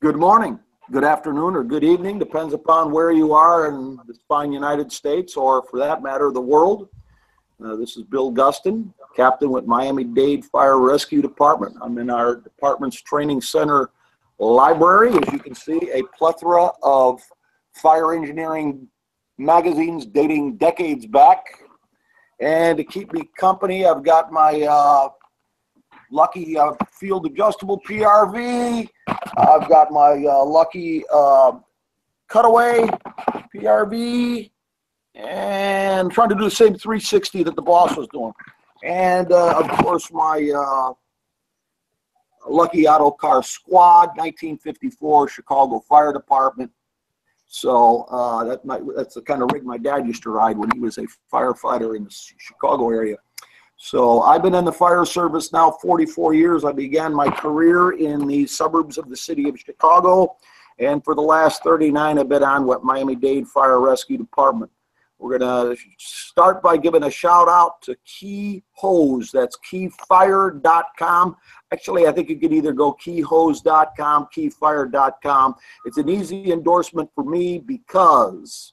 Good morning, good afternoon, or good evening, depends upon where you are in the fine United States, or for that matter, the world. This is Bill Gustin, captain with Miami-Dade Fire Rescue Department. I'm in our department's training center library. As you can see, a plethora of fire engineering magazines dating decades back. And to keep me company, I've got my lucky field adjustable PRV. I've got my lucky cutaway PRV, and I'm trying to do the same 360 that the boss was doing. And of course, my lucky auto car squad, 1954 Chicago Fire Department. So that's the kind of rig my dad used to ride when he was a firefighter in the Chicago area. So I've been in the fire service now 44 years. I began my career in the suburbs of the city of Chicago. And for the last 39, I've been on with Miami-Dade Fire Rescue Department. We're going to start by giving a shout out to Key Hose. That's keyfire.com. Actually, I think you could either go keyhose.com, keyfire.com. It's an easy endorsement for me because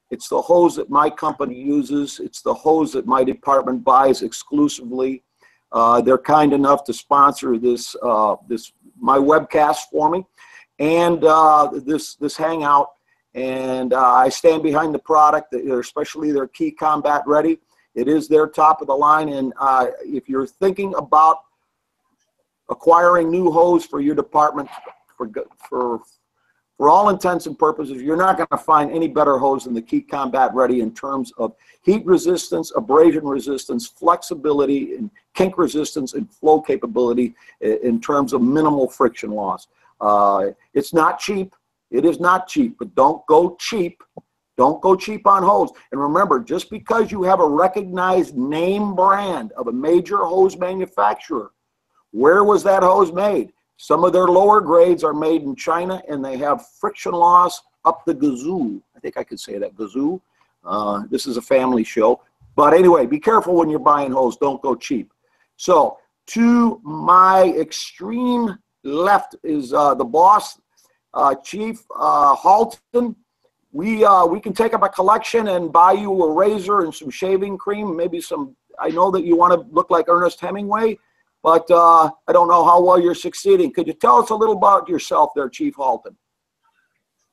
it's the hose that my company uses. It's the hose that my department buys exclusively. They're kind enough to sponsor this my webcast for me, and this Hangout. And I stand behind the product, especially their Key Combat Ready. It is their top of the line. And if you're thinking about acquiring new hose for your department, for all intents and purposes, you're not going to find any better hose than the Key Combat Ready in terms of heat resistance, abrasion resistance, flexibility, and kink resistance, and flow capability in terms of minimal friction loss. It's not cheap. It is not cheap, but don't go cheap. Don't go cheap on hose. And remember, just because you have a recognized name brand of a major hose manufacturer, where was that hose made? Some of their lower grades are made in China, and they have friction loss up the gazoo. I think I could say that, gazoo. This is a family show. But anyway, be careful when you're buying hose. Don't go cheap. So to my extreme left is the boss, Chief Halton. We can take up a collection and buy you a razor and some shaving cream, maybe some. I know that you want to look like Ernest Hemingway, but I don't know how well you're succeeding. Could you tell us a little about yourself there, Chief Halton?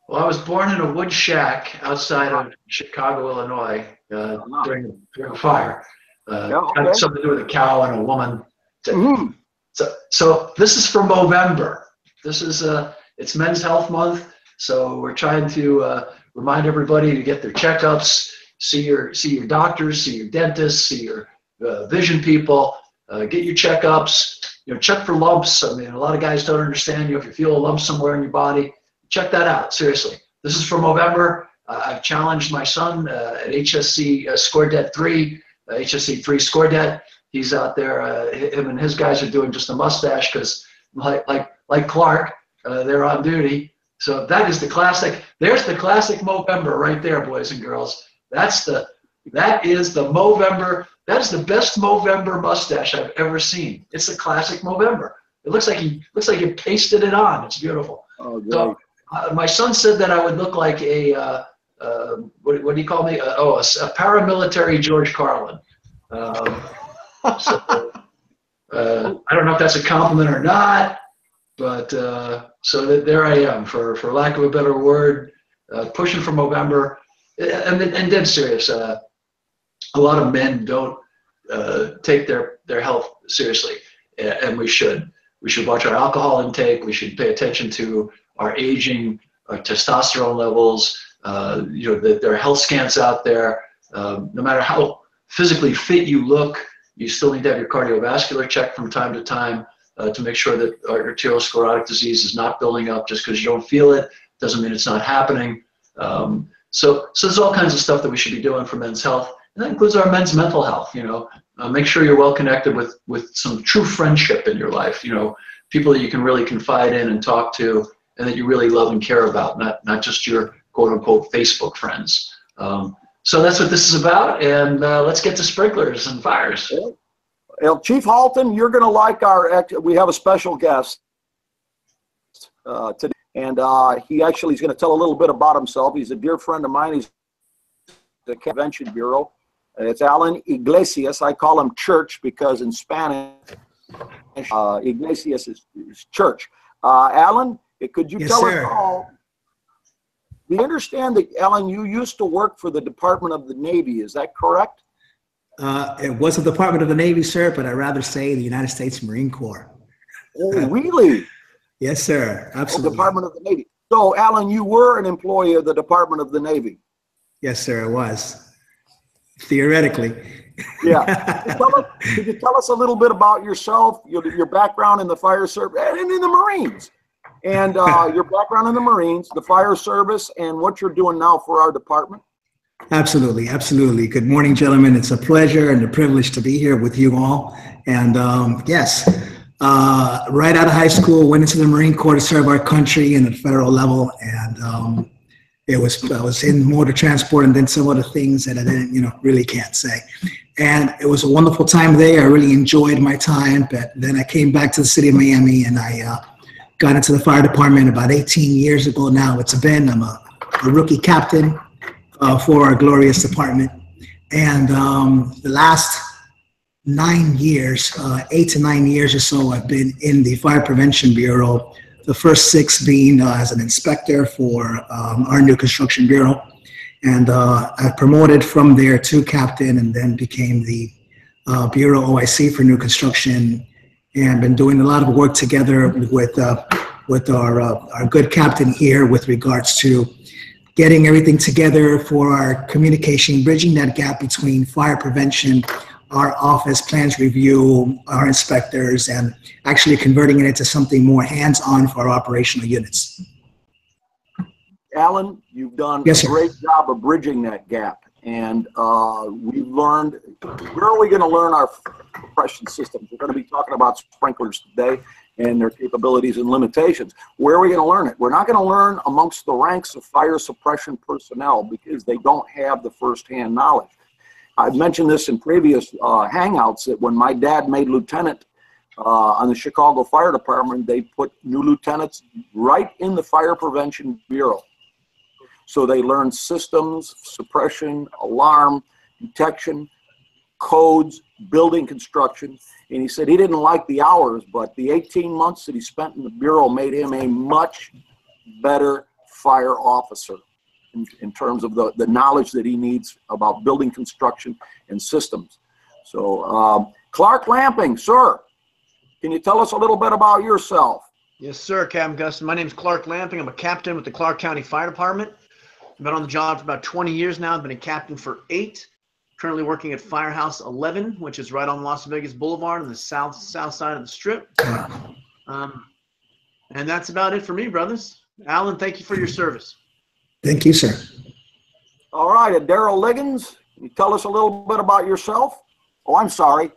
Well, I was born in a wood shack outside of Chicago, Illinois, during a fire. Had something to do with a cow and a woman. Mm-hmm. So this is for Movember. This is it's Men's Health Month, so we're trying to remind everybody to get their checkups, see your doctors, see your dentists, see your vision people. Get your checkups, check for lumps. I mean, a lot of guys don't understand, if you feel a lump somewhere in your body, check that out, seriously. This is for Movember. I've challenged my son at HSC ScoreDet 3, HSC 3 ScoreDet. He's out there, him and his guys are doing just a mustache because like Clark, they're on duty. So that is the classic, there's the classic Movember right there, boys and girls. That is the Movember. That is the best Movember mustache I've ever seen. It's the classic Movember. It looks like he pasted it on. It's beautiful. Oh, so my son said that I would look like a what do you call me? A paramilitary George Carlin. I don't know if that's a compliment or not, but so there I am, for lack of a better word, pushing for Movember, and dead serious. A lot of men don't take their health seriously, and we should. We should watch our alcohol intake. We should pay attention to our aging, our testosterone levels. There are health scans out there. No matter how physically fit you look, you still need to have your cardiovascular checked from time to time to make sure that arteriosclerotic disease is not building up. Just because you don't feel it doesn't mean it's not happening. So there's all kinds of stuff that we should be doing for men's health. And that includes our men's mental health. Make sure you're well connected with some true friendship in your life. People that you can really confide in and talk to, and that you really love and care about, not just your quote unquote Facebook friends. So that's what this is about, and let's get to sprinklers and fires. Well, Chief Halton, you're going to like we have a special guest today. And he actually is going to tell a little bit about himself. He's a dear friend of mine. He's the Convention Bureau. It's Alain Iglesias. I call him Church because in Spanish, Iglesias is church. Alan, could you tell us all? We understand that, Alan, you used to work for the Department of the Navy. Is that correct? It was the Department of the Navy, sir, but I'd rather say the United States Marine Corps. Oh, really? Yes, sir. Absolutely. The Department of the Navy. So, Alan, you were an employee of the Department of the Navy. Yes, sir, it was. Theoretically. Yeah. Could you tell us a little bit about yourself, your background in the fire service and in the Marines, and your background in the Marines, the fire service, and what you're doing now for our department? Absolutely, absolutely. Good morning, gentlemen. It's a pleasure and a privilege to be here with you all. And yes, right out of high school, went into the Marine Corps to serve our country in the federal level, and I was in motor transport and then some other things that I didn't, really can't say. And it was a wonderful time there. I really enjoyed my time. But then I came back to the city of Miami and I got into the fire department about 18 years ago now. It's been, I'm a rookie captain for our glorious department. And the last 9 years, 8 to 9 years or so, I've been in the Fire Prevention Bureau. The first 6 being as an inspector for our new construction bureau. And I promoted from there to captain and then became the Bureau OIC for new construction, and been doing a lot of work together with our good captain here with regards to getting everything together for our communication, bridging that gap between fire prevention, our office plans review, our inspectors, and actually converting it into something more hands-on for our operational units. Alan, you've done a great job of bridging that gap. And we've learned, where are we going to learn our suppression systems? We're going to be talking about sprinklers today and their capabilities and limitations. Where are we going to learn it? We're not going to learn amongst the ranks of fire suppression personnel because they don't have the firsthand knowledge. I've mentioned this in previous hangouts that when my dad made lieutenant on the Chicago Fire Department, they put new lieutenants right in the Fire Prevention Bureau. So they learned systems, suppression, alarm, detection, codes, building construction. And he said he didn't like the hours, but the 18 months that he spent in the Bureau made him a much better fire officer in terms of the knowledge that he needs about building construction and systems. So Clark Lamping, sir, can you tell us a little bit about yourself? Yes, sir, Captain Gustin. My name is Clark Lamping. I'm a captain with the Clark County Fire Department. I've been on the job for about 20 years now. I've been a captain for 8. Currently working at Firehouse 11, which is right on Las Vegas Boulevard on the south side of the Strip. And that's about it for me, brothers. Alan, thank you for your service. Thank you, sir. All right, Daryl Liggins, can you tell us a little bit about yourself? Oh, I'm sorry.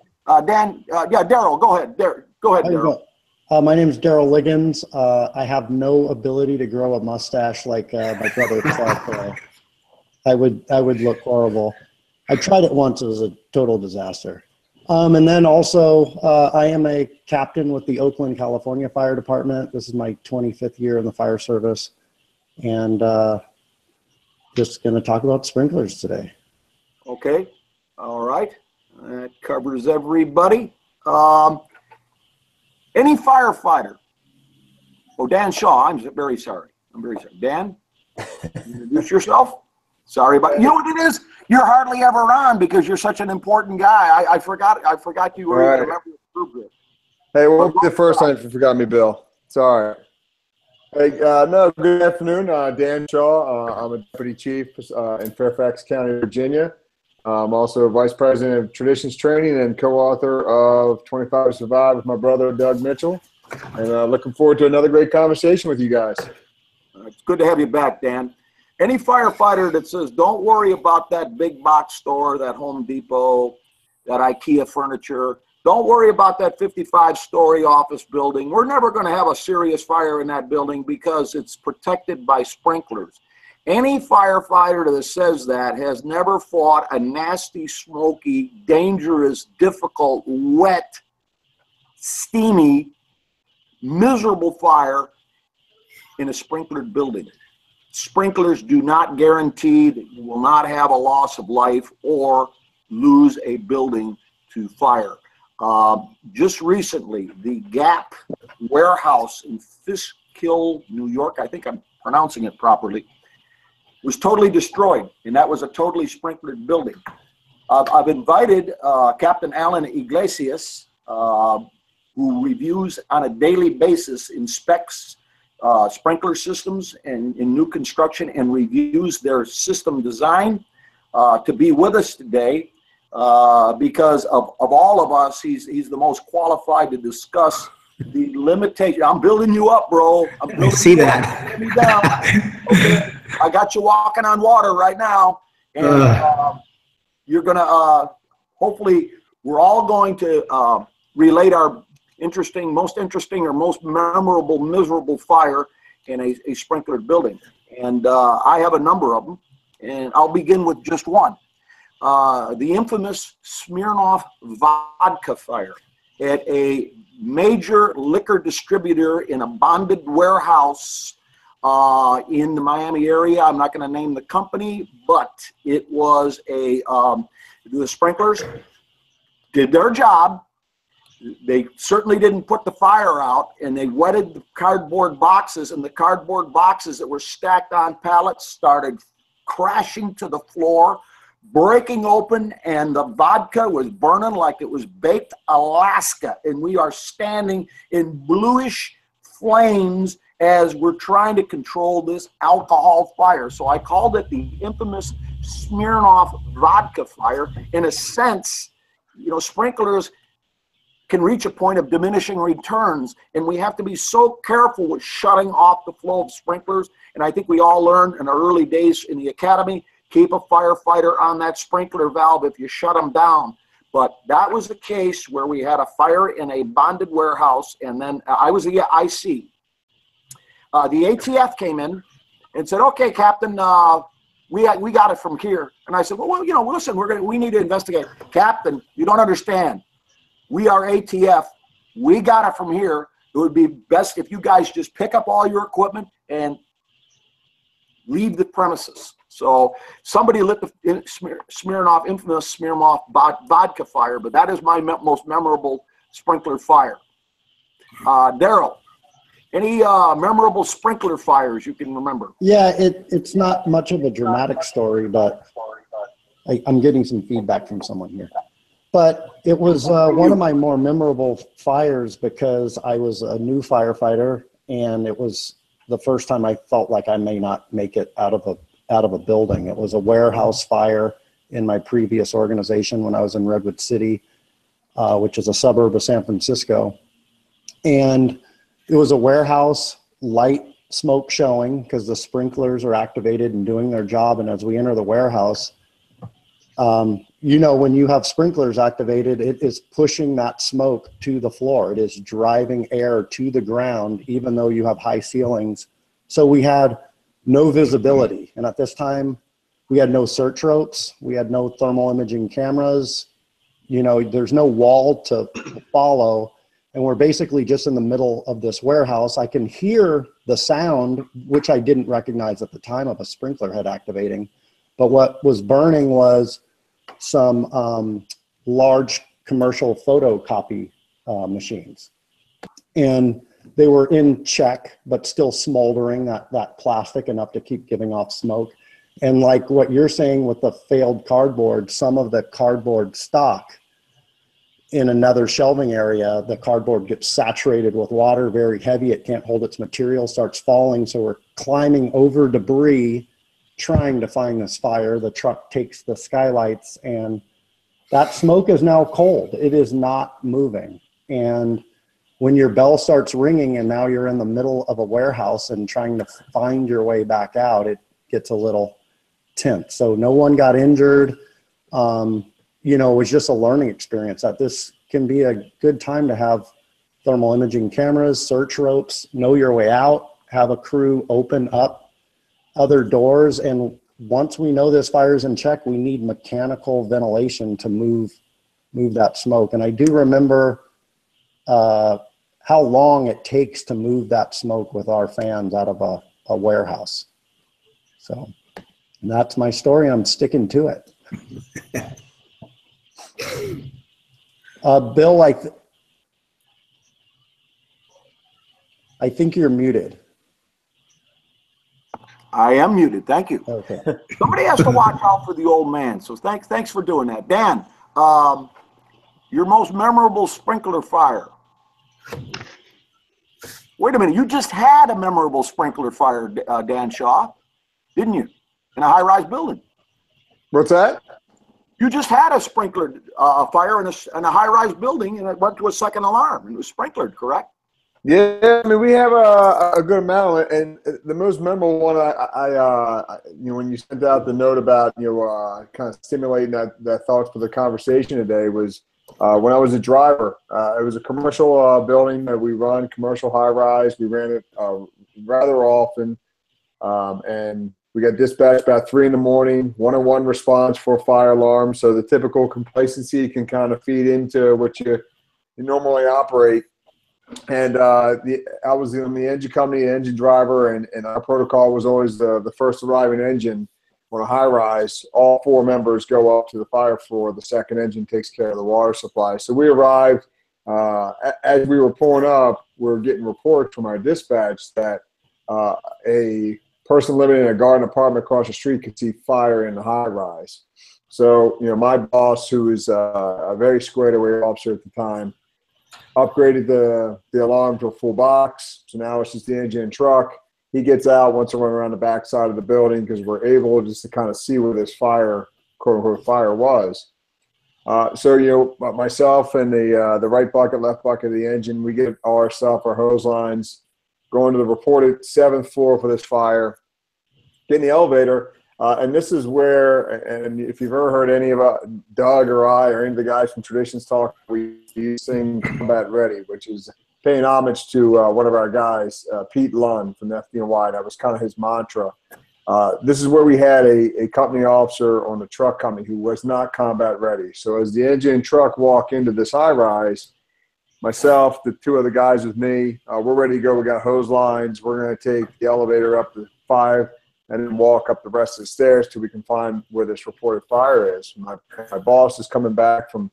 Dan, yeah, Daryl, go ahead. Go ahead, Daryl. My name is Daryl Liggins. I have no ability to grow a mustache like my brother Clark. I would look horrible. I tried it once. It was a total disaster. And then also, I am a captain with the Oakland, California Fire Department. This is my 25th year in the fire service. And just going to talk about sprinklers today. Okay. All right. That covers everybody. Any firefighter? Oh, Dan Shaw. I'm very sorry. Dan, introduce yourself. Sorry about you. Know what it is? You're hardly ever on because you're such an important guy. I forgot you were even a member of the group. Hey, well, won't be the first time you forgot me, Bill. It's all right. Hey, no, good afternoon. Dan Shaw. I'm a deputy chief in Fairfax County, Virginia. I'm also vice president of traditions training and co-author of 25 to Survive with my brother, Doug Mitchell. And looking forward to another great conversation with you guys. It's good to have you back, Dan. Any firefighter that says, don't worry about that big box store, that Home Depot, that IKEA furniture, don't worry about that 55-story office building. We're never going to have a serious fire in that building because it's protected by sprinklers. Any firefighter that says that has never fought a nasty, smoky, dangerous, difficult, wet, steamy, miserable fire in a sprinklered building. Sprinklers do not guarantee that you will not have a loss of life or lose a building to fire. Just recently, the Gap warehouse in Fishkill, New York, I think I'm pronouncing it properly, was totally destroyed, and that was a totally sprinklered building. I've invited Captain Alain Iglesias, who reviews on a daily basis, inspects sprinkler systems and in new construction and reviews their system design, to be with us today, because of all of us, he's the most qualified to discuss the limitation. I'm building you up, bro. I see that. Get me down. Okay. I got you walking on water right now, and you're gonna hopefully we're all going to relate our most interesting or most memorable, miserable fire in a sprinklered building. And I have a number of them, and I'll begin with just one. The infamous Smirnoff vodka fire at a major liquor distributor in a bonded warehouse in the Miami area. I'm not going to name the company, but it was the sprinklers did their job. They certainly didn't put the fire out, and they wetted the cardboard boxes, and the cardboard boxes that were stacked on pallets started crashing to the floor, breaking open, and the vodka was burning like it was baked Alaska. And we are standing in bluish flames as we're trying to control this alcohol fire. So I called it the infamous Smirnoff vodka fire. In a sense, you know, sprinklers can reach a point of diminishing returns, and we have to be so careful with shutting off the flow of sprinklers. And I think we all learned in our early days in the academy, keep a firefighter on that sprinkler valve if you shut them down. But that was the case where we had a fire in a bonded warehouse, and then I was the IC. The ATF came in and said, "Okay, Captain, we got it from here." And I said, "Well, you know, listen, we need to investigate." "Captain, you don't understand. We are ATF. We got it from here. It would be best if you guys just pick up all your equipment and leave the premises." So somebody lit the infamous Smirnoff vodka fire, but that is my most memorable sprinkler fire. Daryl, any memorable sprinkler fires you can remember? Yeah, it's not much of a dramatic story, but I'm getting some feedback from someone here. But it was one of my more memorable fires because I was a new firefighter, and it was the first time I felt like I may not make it out of a building. It was a warehouse fire in my previous organization when I was in Redwood City, which is a suburb of San Francisco. And it was a warehouse, light smoke showing because the sprinklers are activated and doing their job. And as we enter the warehouse, you know, when you have sprinklers activated, it is pushing that smoke to the floor. It is driving air to the ground, even though you have high ceilings. So we had no visibility. And at this time, we had no search ropes. We had no thermal imaging cameras. You know, there's no wall to follow. And we're basically just in the middle of this warehouse. I can hear the sound, which I didn't recognize at the time of a sprinkler head activating. But what was burning was some large commercial photocopy machines. And they were in check, but still smoldering that plastic enough to keep giving off smoke. And like what you're saying with the failed cardboard, some of the cardboard stock in another shelving area, the cardboard gets saturated with water, very heavy. It can't hold its material, starts falling. So we're climbing over debris, trying to find this fire. The truck takes the skylights, and that smoke is now cold. It is not moving. And when your bell starts ringing and now you're in the middle of a warehouse and trying to find your way back out, it gets a little tense. So no one got injured. You know, it was just a learning experience that this can be a good time to have thermal imaging cameras, search ropes, know your way out, have a crew open up other doors. And once we know this fire is in check, we need mechanical ventilation to move that smoke. And I do remember how long it takes to move that smoke with our fans out of a warehouse. So that's my story. I'm sticking to it. Bill, I think you're muted. I am muted. Thank you. Okay. Somebody has to watch out for the old man. So thanks for doing that. Dan, your most memorable sprinkler fire. Wait a minute. You just had a memorable sprinkler fire, Dan Shaw, didn't you? In a high-rise building. What's that? You just had a sprinkler fire in a high-rise building, and it went to a second alarm, and it was sprinklered, correct? Yeah, I mean, we have a good amount, and the most memorable one, when you sent out the note about, kind of stimulating that thoughts for the conversation today was when I was a driver. It was a commercial building that we run, commercial high-rise. We ran it rather often, and we got dispatched about 3 in the morning, one-on-one response for a fire alarm. So the typical complacency can kind of feed into what you normally operate. And I was in the engine company, engine driver, and our protocol was always the first arriving engine on a high rise. All 4 members go up to the fire floor. The second engine takes care of the water supply. So we arrived. As we were pulling up, we were getting reports from our dispatch that a person living in a garden apartment across the street could see fire in the high rise. So, my boss, who was a very squared away officer at the time, upgraded the alarm to a full box. So now it's just the engine and truck. He gets out, wants to run around the back side of the building because we're able just to kind of see where this fire, quote unquote, fire was. So, myself and the right bucket, left bucket of the engine, we get all our stuff, our hose lines, going to the reported 7th floor for this fire, get in the elevator. And this is where, and if you've ever heard any of Doug or I or any of the guys from Traditions talk, we sing Combat Ready, which is paying homage to one of our guys, Pete Lund from the FDNY. That was kind of his mantra. This is where we had a company officer on the truck company who was not combat ready. So as the engine and truck walk into this high rise, myself, the 2 other guys with me, we're ready to go. We got hose lines. We're going to take the elevator up to 5 and then walk up the rest of the stairs till we can find where this reported fire is. My boss is coming back from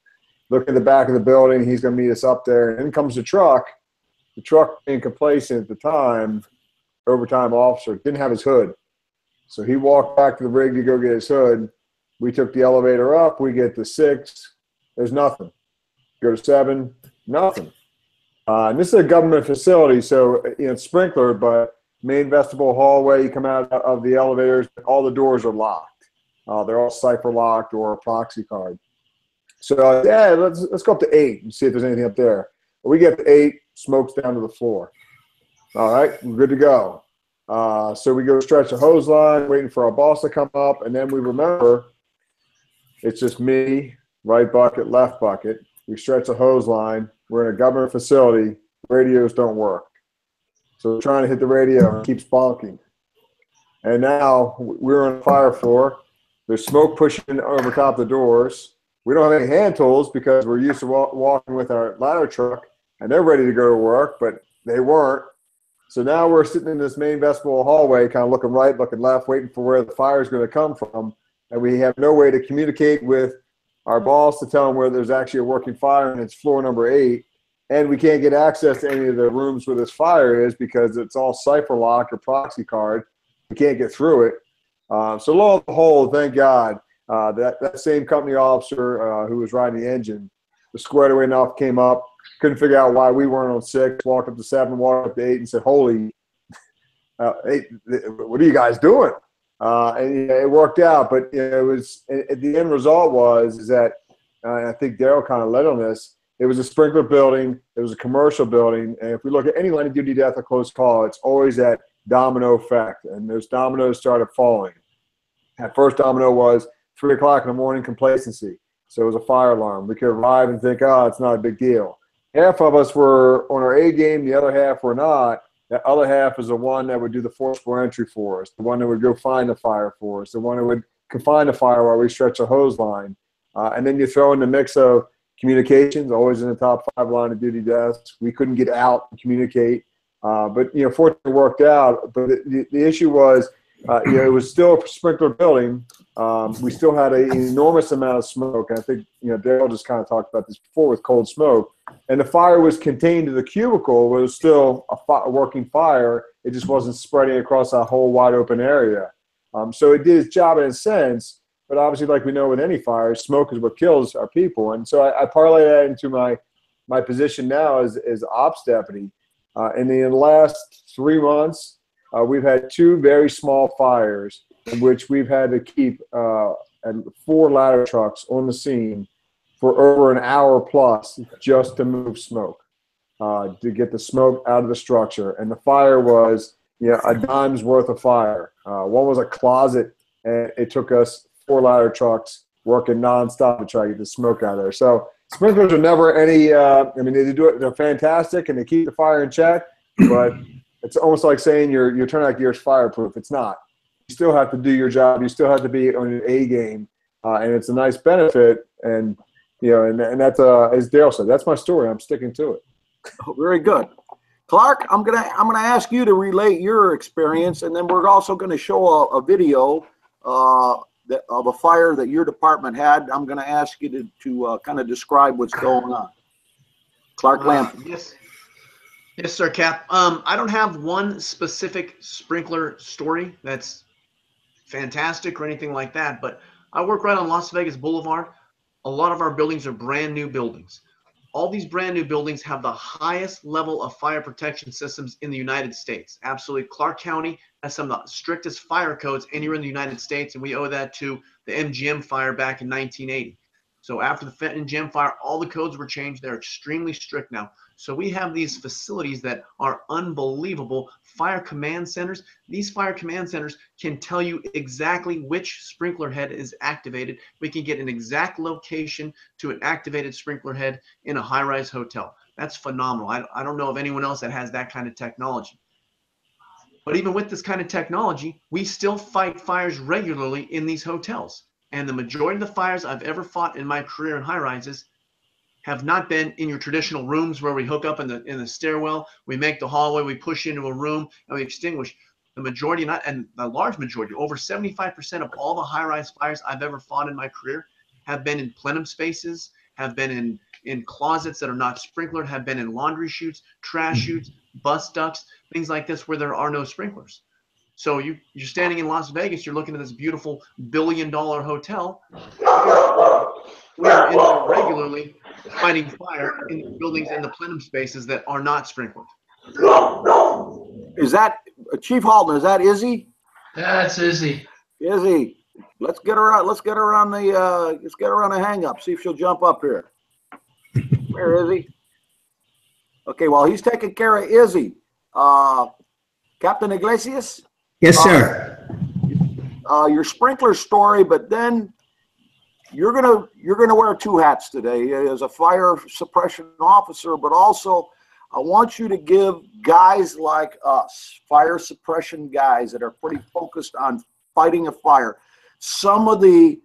looking at the back of the building. He's going to meet us up there. And in comes the truck. The truck, being complacent at the time, overtime officer, didn't have his hood. So he walked back to the rig to go get his hood. We took the elevator up. We get to 6. There's nothing. Go to 7. Nothing. And this is a government facility, so it's sprinklered, but main vestibule hallway, you come out of the elevators, all the doors are locked. They're all cipher locked or a proxy card. So let's go up to 8 and see if there's anything up there. We get to 8, smoke's down to the floor. All right, we're good to go. So we go stretch the hose line, waiting for our boss to come up, and then we remember it's just me, right bucket, left bucket. We stretch the hose line. We're in a government facility. Radios don't work. So we're trying to hit the radio and it keeps bonking. And now we're on the fire floor. There's smoke pushing over top the doors. We don't have any hand tools because we're used to walking with our ladder truck, and they're ready to go to work, but they weren't. So now we're sitting in this main vestibule hallway, kind of looking right, looking left, waiting for where the fire is going to come from. And we have no way to communicate with our boss to tell him where there's actually a working fire, and it's floor number 8. And we can't get access to any of the rooms where this fire is because it's all cipher locked or proxy card. We can't get through it. So lo and behold, thank God, that same company officer who was riding the engine, the squared away enough, came up, couldn't figure out why we weren't on 6, walked up to 7, walked up to 8, and said, holy, hey, what are you guys doing? And it worked out. But it was, the end result was that, I think Daryl kind of led on this, it was a sprinkler building. It was a commercial building. And if we look at any line of duty death or close call, it's always that domino effect. And those dominoes started falling. That first domino was 3 o'clock in the morning, complacency. So it was a fire alarm. We could arrive and think, oh, it's not a big deal. Half of us were on our A game. The other half were not. That other half is the one that would do the forcible entry for us, the one that would go find the fire for us, the one that would confine the fire while we stretch a hose line. And then you throw in the mix of communications, always in the top 5 line of duty desks. We couldn't get out and communicate. But, fortunately it worked out. But the issue was, it was still a sprinkler building. We still had an enormous amount of smoke. And I think, Daryl just kind of talked about this before with cold smoke. And the fire was contained to the cubicle, where it was still a working fire. It just wasn't spreading across a whole wide open area. So it did its job in a sense. But obviously, like we know with any fire, smoke is what kills our people. And so I parlay that into my position now as ops deputy. In the last 3 months, we've had 2 very small fires in which we've had to keep 4 ladder trucks on the scene for over an hour plus just to move smoke, to get the smoke out of the structure. And the fire was a dime's worth of fire. One was a closet, and it took us 4 ladder trucks working nonstop to try to get the smoke out of there. So sprinklers are never any, they do it, they're fantastic, and they keep the fire in check, but it's almost like saying your turnout gear is fireproof. It's not. You still have to do your job. You still have to be on your A game, and it's a nice benefit. And and that's as Daryl said, that's my story. I'm sticking to it. Oh, very good, Clark. I'm gonna ask you to relate your experience, and then we're also going to show a video of a fire that your department had. I'm going to ask you to kind of describe what's going on. Clark Lampton. Yes, sir, Cap. I don't have one specific sprinkler story that's fantastic or anything like that, but I work right on Las Vegas Boulevard. A lot of our buildings are brand new buildings. All these brand new buildings have the highest level of fire protection systems in the United States. Absolutely. Clark County has some of the strictest fire codes anywhere in the United States, and we owe that to the MGM fire back in 1980. So after the MGM fire, all the codes were changed. They're extremely strict now. So we have these facilities that are unbelievable fire command centers. These fire command centers can tell you exactly which sprinkler head is activated. We can get an exact location to an activated sprinkler head in a high-rise hotel. That's phenomenal. I don't know of anyone else that has that kind of technology. But even with this kind of technology, we still fight fires regularly in these hotels. And the majority of the fires I've ever fought in my career in high-rises have not been in your traditional rooms where we hook up in the stairwell, we make the hallway, we push into a room, and we extinguish. The majority, and the large majority, over 75% of all the high-rise fires I've ever fought in my career have been in plenum spaces, have been in closets that are not sprinklered, have been in laundry chutes, trash chutes, bus ducts, things like this where there are no sprinklers. So you're standing in Las Vegas, you're looking at this beautiful billion-dollar hotel. We are in there regularly fighting fire in the buildings and the plenum spaces that are not sprinkled. Is that Chief Halton? Is that Izzy? That's Izzy. Izzy, let's get her out. Let's get her on the hang up. See if she'll jump up here. Where is Izzy? Okay, well he's taking care of Izzy. Captain Iglesias. Yes, sir. Your sprinkler story, but then you're gonna wear 2 hats today as a fire suppression officer, but also I want you to give guys like us, fire suppression guys that are pretty focused on fighting a fire, some of the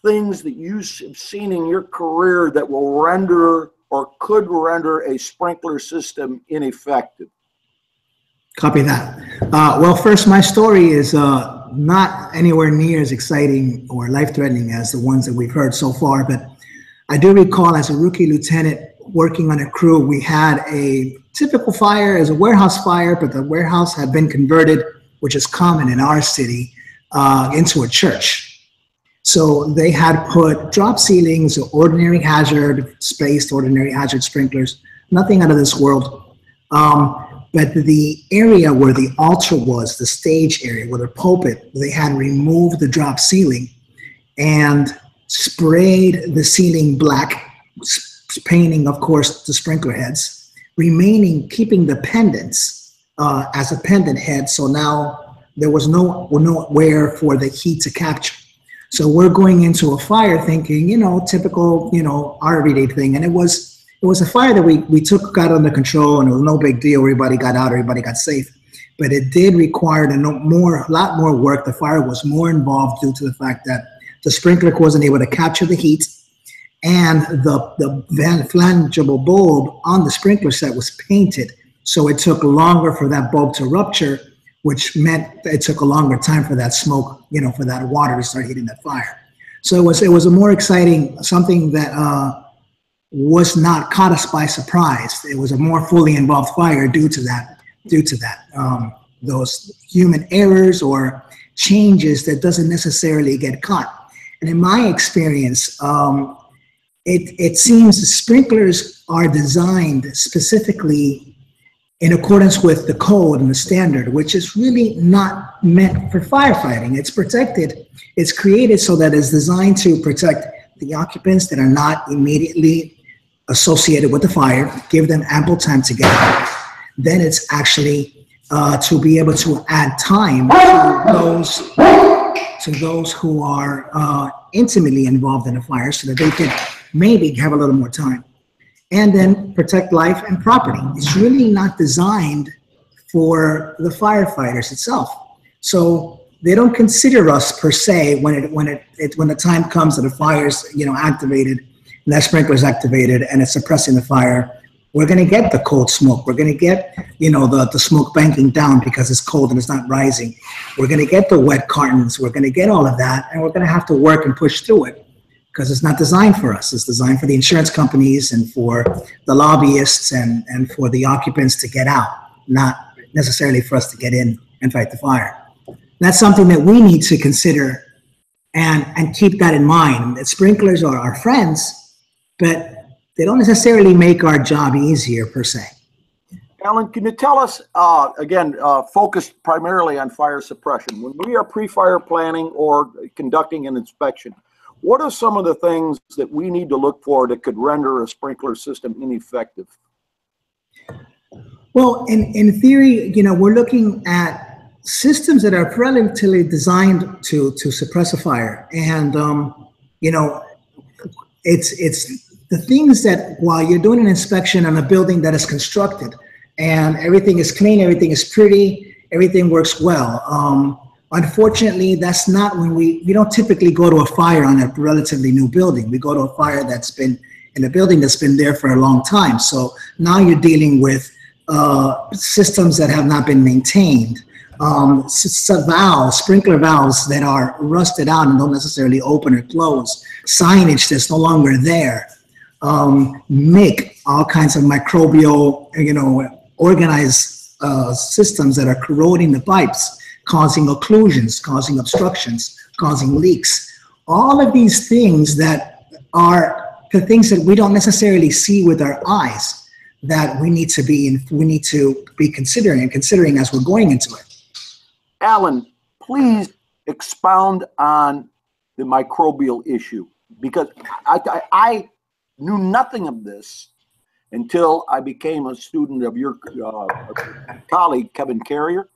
things that you've seen in your career that will render or could render a sprinkler system ineffective. Copy that. Well, first, my story is not anywhere near as exciting or life-threatening as the ones that we've heard so far, but I do recall as a rookie lieutenant working on a crew, we had a typical fire as a warehouse fire, but the warehouse had been converted, which is common in our city, into a church. So they had put drop ceilings, ordinary hazard spaced, ordinary hazard sprinklers, nothing out of this world. But the area where the altar was, the stage area, where the pulpit, they had removed the drop ceiling and sprayed the ceiling black, painting, of course, the sprinkler heads, keeping the pendants as a pendant head. So now there was nowhere for the heat to capture. So we're going into a fire thinking, typical, our everyday thing. And it was a fire that we got under control, and it was no big deal. Everybody got out, everybody got safe. But it did require a lot more work. The fire was more involved due to the fact that the sprinkler wasn't able to capture the heat. and the flammable bulb on the sprinkler set was painted. So it took longer for that bulb to rupture, which meant it took a longer time for that smoke, for that water to start hitting that fire. So it was a more exciting, something that was not caught us by surprise. It was a more fully involved fire due to that, those human errors or changes that doesn't necessarily get caught. And in my experience, it seems sprinklers are designed specifically in accordance with the code and the standard, which is really not meant for firefighting. It's protected. It's created so that it's designed to protect the occupants that are not immediately associated with the fire, give them ample time to get out. Then it's actually to be able to add time to those who are intimately involved in the fire so that they can maybe have a little more time. And then protect life and property. It's really not designed for the firefighters itself. So they don't consider us per se when the time comes that the fire's activated and that sprinkler's activated and it's suppressing the fire. We're going to get the cold smoke. We're going to get the smoke banking down because it's cold and it's not rising. We're going to get the wet cartons. We're going to get all of that, and we're going to have to work and push through it, because it's not designed for us. It's designed for the insurance companies and for the lobbyists and for the occupants to get out, not necessarily for us to get in and fight the fire. That's something that we need to consider and keep that in mind. That sprinklers are our friends, but they don't necessarily make our job easier per se. Alan, can you tell us, again, focused primarily on fire suppression, when we are pre-fire planning or conducting an inspection, what are some of the things that we need to look for that could render a sprinkler system ineffective? Well, in theory, we're looking at systems that are relatively designed to suppress a fire. And, it's the things that while you're doing an inspection on a building that is constructed and everything is clean, everything is pretty, everything works well. Unfortunately, that's not when we don't typically go to a fire on a relatively new building. We go to a fire that's been in a building that's been there for a long time. So now you're dealing with systems that have not been maintained, sprinkler valves that are rusted out and don't necessarily open or close, signage that's no longer there, all kinds of microbial, organized systems that are corroding the pipes, causing occlusions, causing obstructions, causing leaks. All of these things that are the things that we don't necessarily see with our eyes that we need to be considering as we're going into it. Alan, please expound on the microbial issue, because I knew nothing of this until I became a student of your colleague, Kevin Carrier.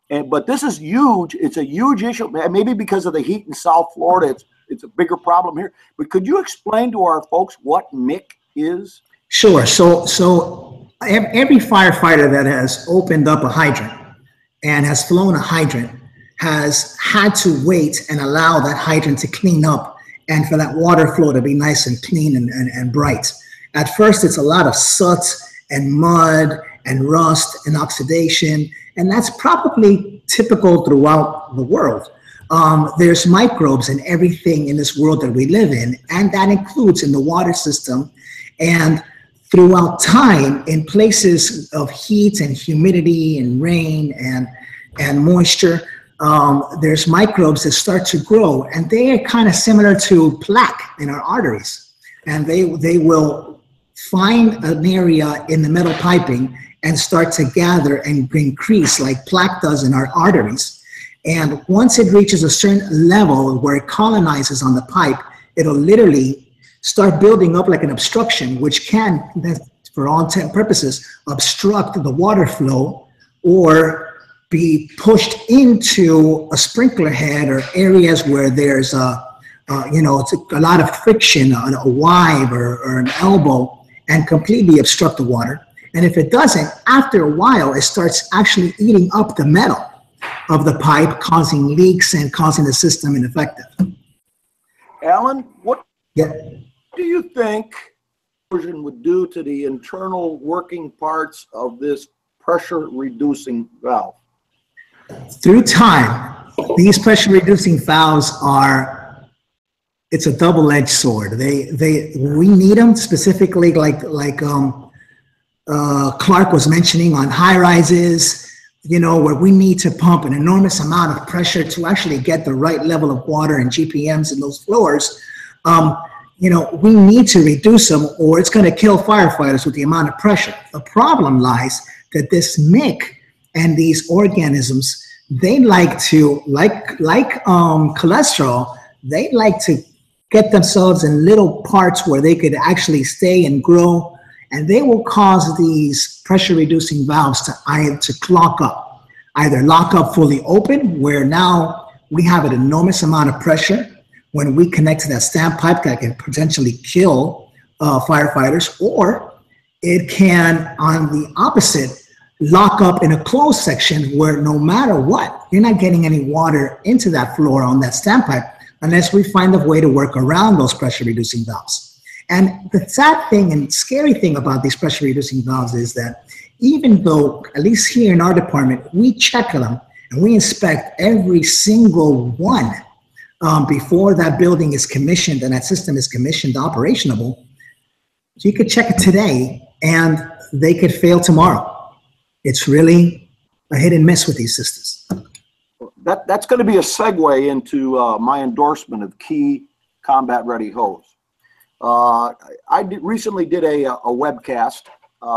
But this is huge. It's a huge issue. Maybe because of the heat in South Florida, it's a bigger problem here. But could you explain to our folks what MIC is? Sure. So every firefighter that has opened up a hydrant and has flown a hydrant has had to wait and allow that hydrant to clean up and for that water flow to be nice and clean and bright. At first, it's a lot of soot and mud and rust and oxidation, and that's probably typical throughout the world. There's microbes in everything in this world that we live in, and that includes in the water system. And throughout time, in places of heat and humidity and rain and moisture, there's microbes that start to grow, and they are kind of similar to plaque in our arteries. And they will find an area in the metal piping and start to gather and increase like plaque does in our arteries. And once it reaches a certain level where it colonizes on the pipe, it'll literally start building up like an obstruction, which can, for all intent and purposes, obstruct the water flow or be pushed into a sprinkler head or areas where there's it's a lot of friction on a wive or an elbow and completely obstruct the water. And if it doesn't, after a while, it starts actually eating up the metal of the pipe, causing leaks and causing the system ineffective. Alan, what? Yeah. do you think explosion would do to the internal working parts of this pressure reducing valve? Through time, these pressure reducing valves are, it's a double-edged sword. We need them specifically like Clark was mentioning on high rises, you know, where we need to pump an enormous amount of pressure to actually get the right level of water and GPMs in those floors. You know, we need to reduce them or it's going to kill firefighters with the amount of pressure. The problem lies that this MIC and these organisms, they like to, like cholesterol, they like to get themselves in little parts where they could actually stay and grow, and they will cause these pressure reducing valves to clog up, either lock up fully open, where now we have an enormous amount of pressure when we connect to that standpipe that can potentially kill firefighters, or it can, on the opposite, lock up in a closed section where no matter what, you're not getting any water into that floor on that standpipe unless we find a way to work around those pressure reducing valves. And the sad thing and scary thing about these pressure reducing valves is that even though, at least here in our department, we check them and we inspect every single one before that building is commissioned and that system is commissioned operationable, you could check it today and they could fail tomorrow. It's really a hit and miss with these systems. That's going to be a segue into my endorsement of Key Combat Ready Hose. Recently did a webcast.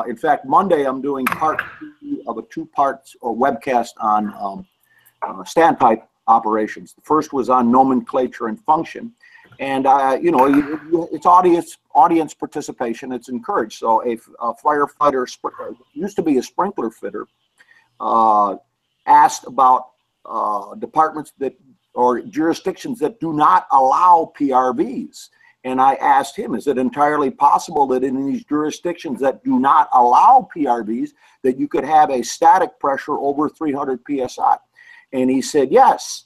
In fact, Monday I'm doing part 2 of a 2-part webcast on standpipe operations. The first was on nomenclature and function, and you know, it's audience participation. It's encouraged. So a firefighter used to be a sprinkler fitter asked about departments that or jurisdictions that do not allow PRVs. And I asked him, is it entirely possible that in these jurisdictions that do not allow PRVs, that you could have a static pressure over 300 PSI? And he said, yes.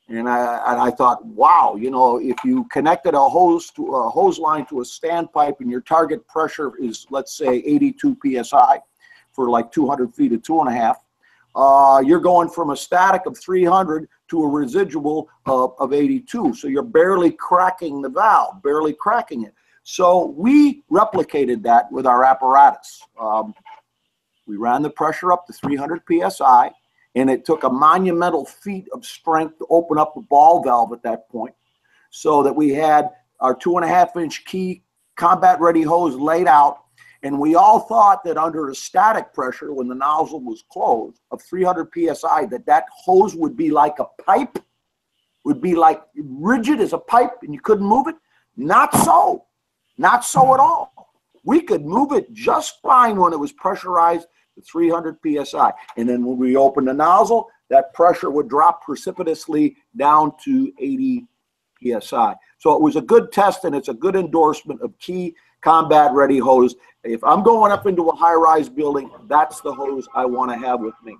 And I thought, wow, you know, if you connected a hose line to a standpipe and your target pressure is, let's say, 82 PSI for like 200 feet of 2.5, you're going from a static of 300 to a residual of 82. So you're barely cracking the valve, barely cracking it. So we replicated that with our apparatus. We ran the pressure up to 300 PSI, and it took a monumental feat of strength to open up the ball valve at that point, so that we had our 2.5-inch Key Combat Ready hose laid out. And we all thought that under a static pressure, when the nozzle was closed, of 300 PSI, that hose would be like a pipe, would be like rigid as a pipe, and you couldn't move it. Not so. Not so at all. We could move it just fine when it was pressurized to 300 PSI. And then when we opened the nozzle, that pressure would drop precipitously down to 80 PSI. So it was a good test, and it's a good endorsement of Key Combat Ready hose. If I'm going up into a high-rise building, that's the hose I want to have with me.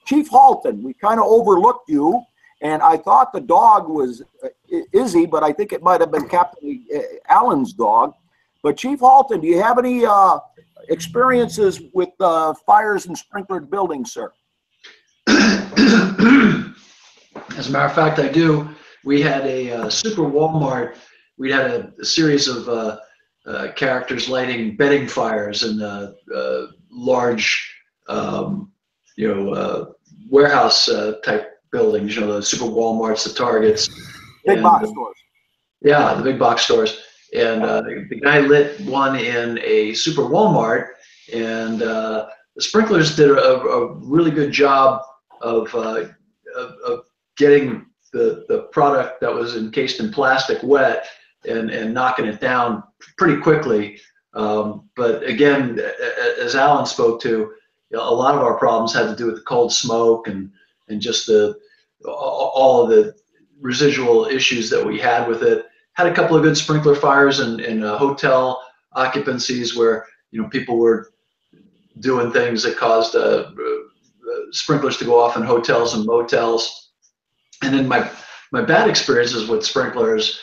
Chief Halton, we kind of overlooked you, and I thought the dog was Izzy, but I think it might have been Captain Alain's dog. But Chief Halton, do you have any experiences with fires in sprinklered buildings, sir? As a matter of fact, I do. We had a super Walmart. We had a series of characters lighting bedding fires in large, warehouse type buildings. You know, the super Walmarts, the Targets, Big box stores. Yeah, the big box stores. And the guy lit one in a super Walmart, and the sprinklers did a really good job of getting the product that was encased in plastic wet and knocking it down pretty quickly. But again, as Alan spoke to, a lot of our problems had to do with the cold smoke and just all of the residual issues that we had with it. Had a couple of good sprinkler fires in hotel occupancies where, you know, people were doing things that caused sprinklers to go off in hotels and motels. And then my bad experiences with sprinklers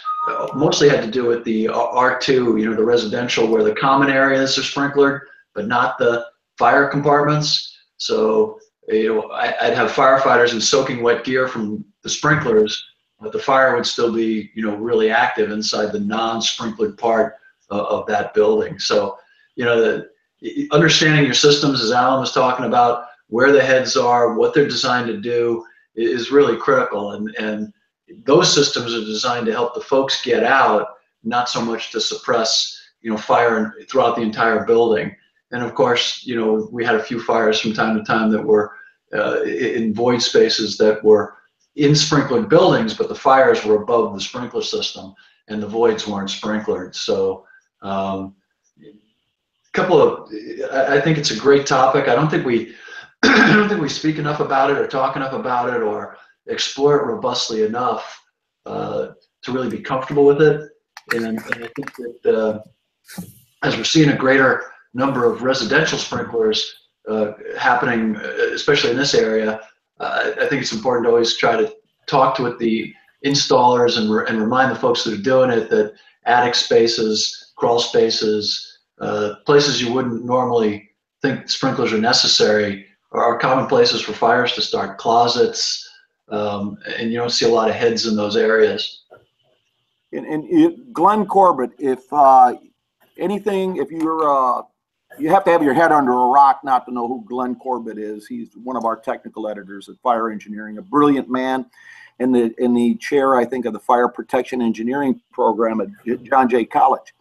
mostly had to do with the R2, the residential where the common areas are sprinklered, but not the fire compartments. So, I'd have firefighters in soaking wet gear from the sprinklers, but the fire would still be, really active inside the non-sprinklered part of that building. So, understanding your systems, as Alan was talking about, where the heads are, what they're designed to do is really critical. And those systems are designed to help the folks get out, not so much to suppress, fire throughout the entire building. And of course, we had a few fires from time to time that were in void spaces that were in sprinklered buildings, but the fires were above the sprinkler system and the voids weren't sprinklered. So I think it's a great topic. I don't think we speak enough about it or talk enough about it or explore it robustly enough to really be comfortable with it. And I think that as we're seeing a greater number of residential sprinklers happening, especially in this area, I think it's important to always try to talk to the installers and remind the folks that are doing it that attic spaces, crawl spaces, places you wouldn't normally think sprinklers are necessary are common places for fires to start. Closets, and you don't see a lot of heads in those areas. And Glenn Corbett, if you have to have your head under a rock not to know who Glenn Corbett is. He's one of our technical editors at Fire Engineering, a brilliant man, in the chair, I think, of the Fire Protection Engineering program at John Jay College.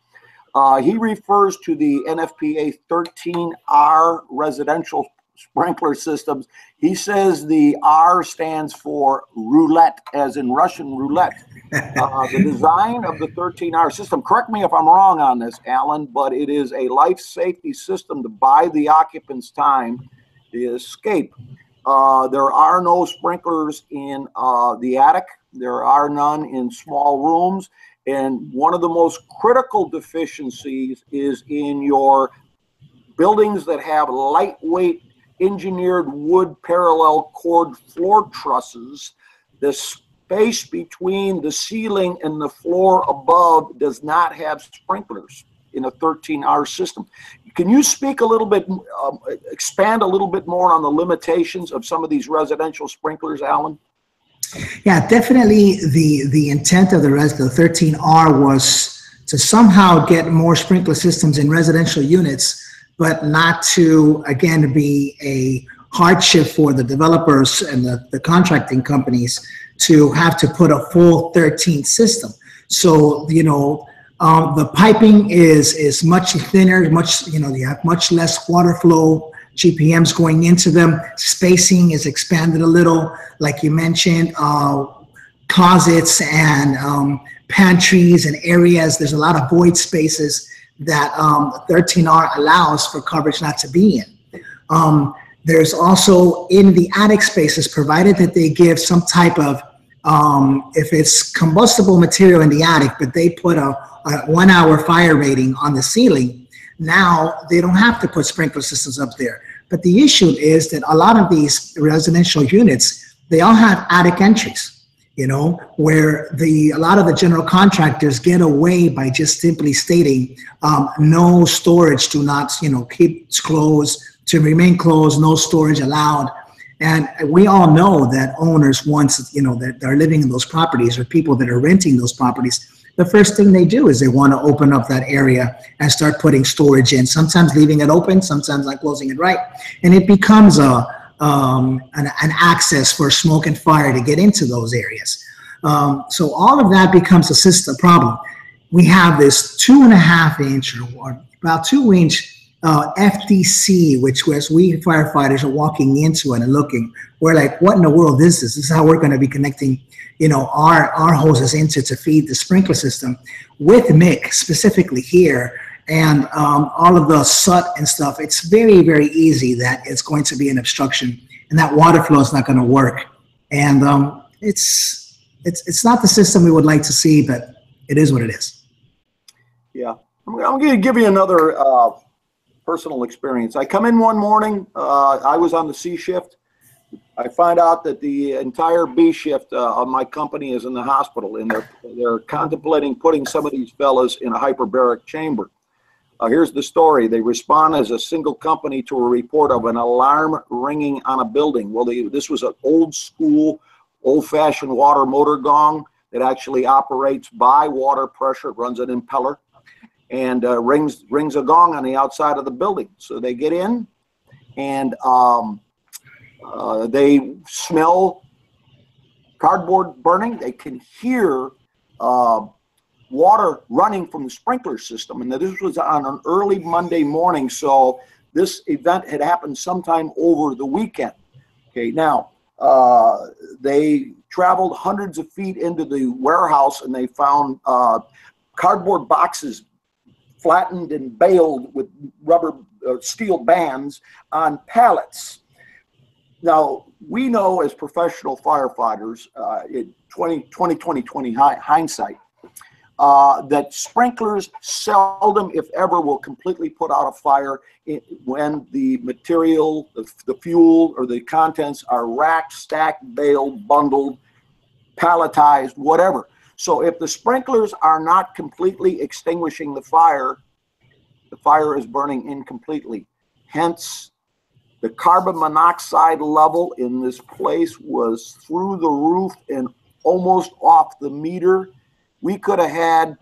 He refers to the NFPA 13R residential sprinkler systems. He says the R stands for roulette, as in Russian roulette. The design of the 13R system, correct me if I'm wrong on this, Alan, but it is a life safety system to buy the occupants time to escape. There are no sprinklers in the attic. There are none in small rooms. And one of the most critical deficiencies is in your buildings that have lightweight engineered wood parallel cord floor trusses. The space between the ceiling and the floor above does not have sprinklers in a 13R system. Can you speak a little bit, expand a little bit more on the limitations of some of these residential sprinklers, Alan? Yeah, definitely the intent of the 13R was to somehow get more sprinkler systems in residential units, but not to, again, be a hardship for the developers and the contracting companies to have to put a full 13 system. So, the piping is much thinner, you have much less water flow, GPMs going into them. Spacing is expanded a little, like you mentioned, closets and pantries and areas. There's a lot of void spaces that 13R allows for coverage not to be in. There's also in the attic spaces, provided that they give some type of, if it's combustible material in the attic, but they put a 1 hour fire rating on the ceiling, now they don't have to put sprinkler systems up there. But the issue is that a lot of these residential units, they all have attic entries, where a lot of the general contractors get away by just simply stating no storage, do not, keep closed, to remain closed, no storage allowed. And we all know that owners, once, that are living in those properties or people that are renting those properties, the first thing they do is they want to open up that area and start putting storage in, sometimes leaving it open, sometimes not closing it right. And it becomes an access for smoke and fire to get into those areas. So all of that becomes a system problem. We have this 2.5 inch or about 2 inch FDC, which was we firefighters are walking into it and looking, we're like, what in the world is this? This is how we're going to be connecting, our hoses into to feed the sprinkler system with MIC specifically here. And all of the soot and stuff, it's very, very easy that it's going to be an obstruction and that water flow is not going to work. And it's not the system we would like to see, but it is what it is. Yeah, I'm going to give you another personal experience. I come in one morning, I was on the C shift. I find out that the entire B shift of my company is in the hospital, and they're contemplating putting some of these fellas in a hyperbaric chamber. Here's the story. They respond as a single company to a report of an alarm ringing on a building. Well, this was an old school, old-fashioned water motor gong that actually operates by water pressure. It runs an impeller and rings a gong on the outside of the building. So they get in, and they smell cardboard burning. They can hear water running from the sprinkler system. And this was on an early Monday morning, so this event had happened sometime over the weekend. Okay, now they traveled hundreds of feet into the warehouse, and they found cardboard boxes flattened and baled with rubber steel bands on pallets. Now, we know as professional firefighters, in 2020 hindsight, that sprinklers seldom, if ever, will completely put out a fire when the material, the fuel, or the contents are racked, stacked, baled, bundled, palletized, whatever. So if the sprinklers are not completely extinguishing the fire is burning incompletely. Hence, the carbon monoxide level in this place was through the roof and almost off the meter. We could have had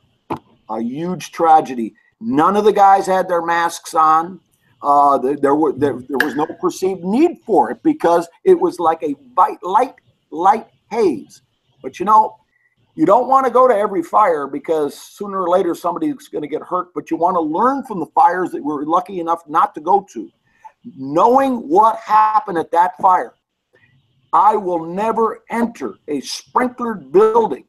a huge tragedy. None of the guys had their masks on. There was no perceived need for it because it was like a light haze. But you know, you don't want to go to every fire because sooner or later somebody's going to get hurt, but you want to learn from the fires that we're lucky enough not to go to. Knowing what happened at that fire, I will never enter a sprinklered building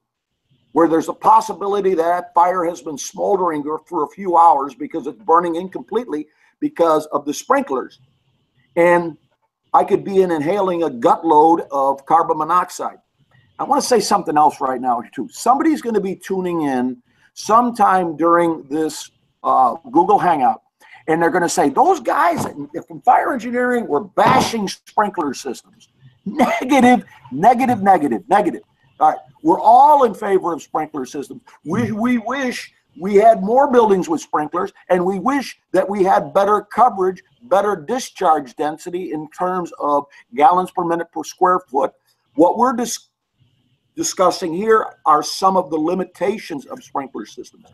where there's a possibility that fire has been smoldering for a few hours because it's burning incompletely because of the sprinklers. And I could be inhaling a gut load of carbon monoxide. I want to say something else right now, too. Somebody's going to be tuning in sometime during this Google Hangout, and they're going to say, those guys from fire engineering were bashing sprinkler systems. Negative, negative, negative, negative. All right, we're all in favor of sprinkler systems. We wish we had more buildings with sprinklers, and we wish that we had better coverage, better discharge density in terms of gallons per minute per square foot. What we're discussing here are some of the limitations of sprinkler systems.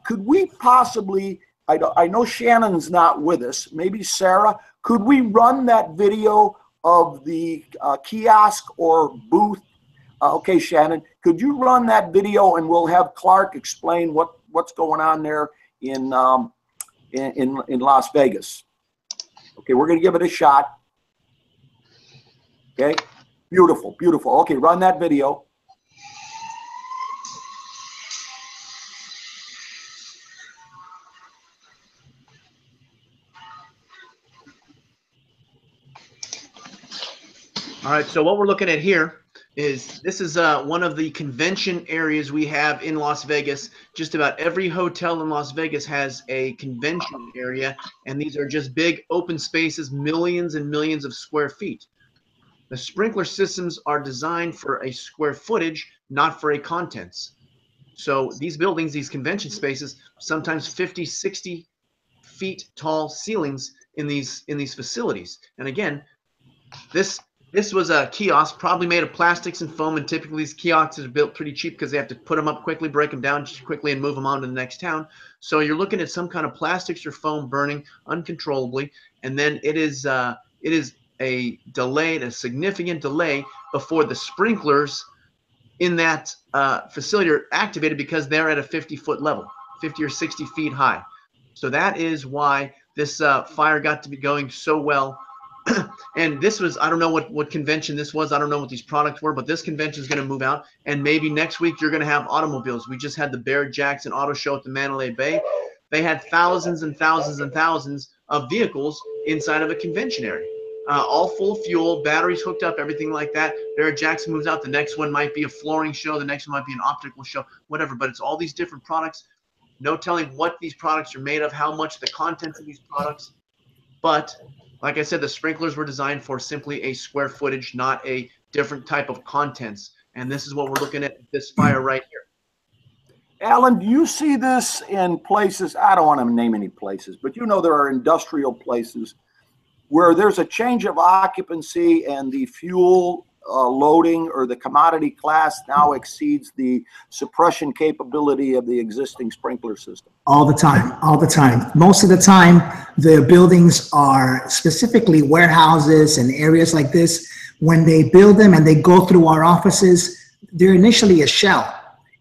Could we possibly, I know Shannon's not with us, maybe Sarah, could we run that video of the kiosk or booth? Okay, Shannon, could you run that video and we'll have Clark explain what's going on there in Las Vegas. Okay, we're going to give it a shot. Okay, beautiful, beautiful. Okay, run that video. All right, so what we're looking at here is this is one of the convention areas we have in Las Vegas. Just about every hotel in Las Vegas has a convention area, and these are just big open spaces, millions and millions of square feet. The sprinkler systems are designed for a square footage, not for a contents. So these buildings, these convention spaces, sometimes 50, 60 feet tall ceilings in these facilities. And again, this was a kiosk, probably made of plastics and foam, and typically these kiosks are built pretty cheap because they have to put them up quickly, break them down quickly, and move them on to the next town. So you're looking at some kind of plastics or foam burning uncontrollably, and then it is a delay, a significant delay before the sprinklers in that facility are activated because they're at a 50-foot level, 50 or 60 feet high. So that is why this fire got to be going so well. And this was, I don't know what convention this was. I don't know what these products were, but this convention is going to move out. And maybe next week you're going to have automobiles. We just had the Barrett-Jackson Auto Show at the Mandalay Bay. They had thousands and thousands and thousands of vehicles inside of a convention area, all full of fuel, batteries hooked up, everything like that. Barrett-Jackson moves out. The next one might be a flooring show. The next one might be an optical show, whatever. But it's all these different products. No telling what these products are made of, how much the contents of these products. But Like I said, the sprinklers were designed for simply a square footage, not a different type of contents. And this is what we're looking at this fire right here. Alan, do you see this in places, I don't want to name any places, but you know there are industrial places where there's a change of occupancy and the fuel loading or the commodity class now exceeds the suppression capability of the existing sprinkler system? All the time, all the time. Most of the time, the buildings are specifically warehouses and areas like this. When they build them and they go through our offices, they're initially a shell.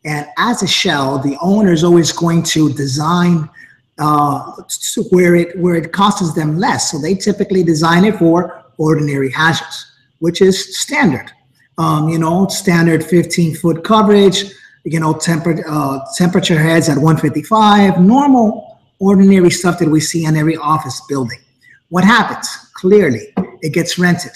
And as a shell, the owner is always going to design where it costs them less. So they typically design it for ordinary hazards, which is standard. You know, standard 15-foot coverage, you know, temperature heads at 155, normal, ordinary stuff that we see in every office building. What happens? Clearly, it gets rented.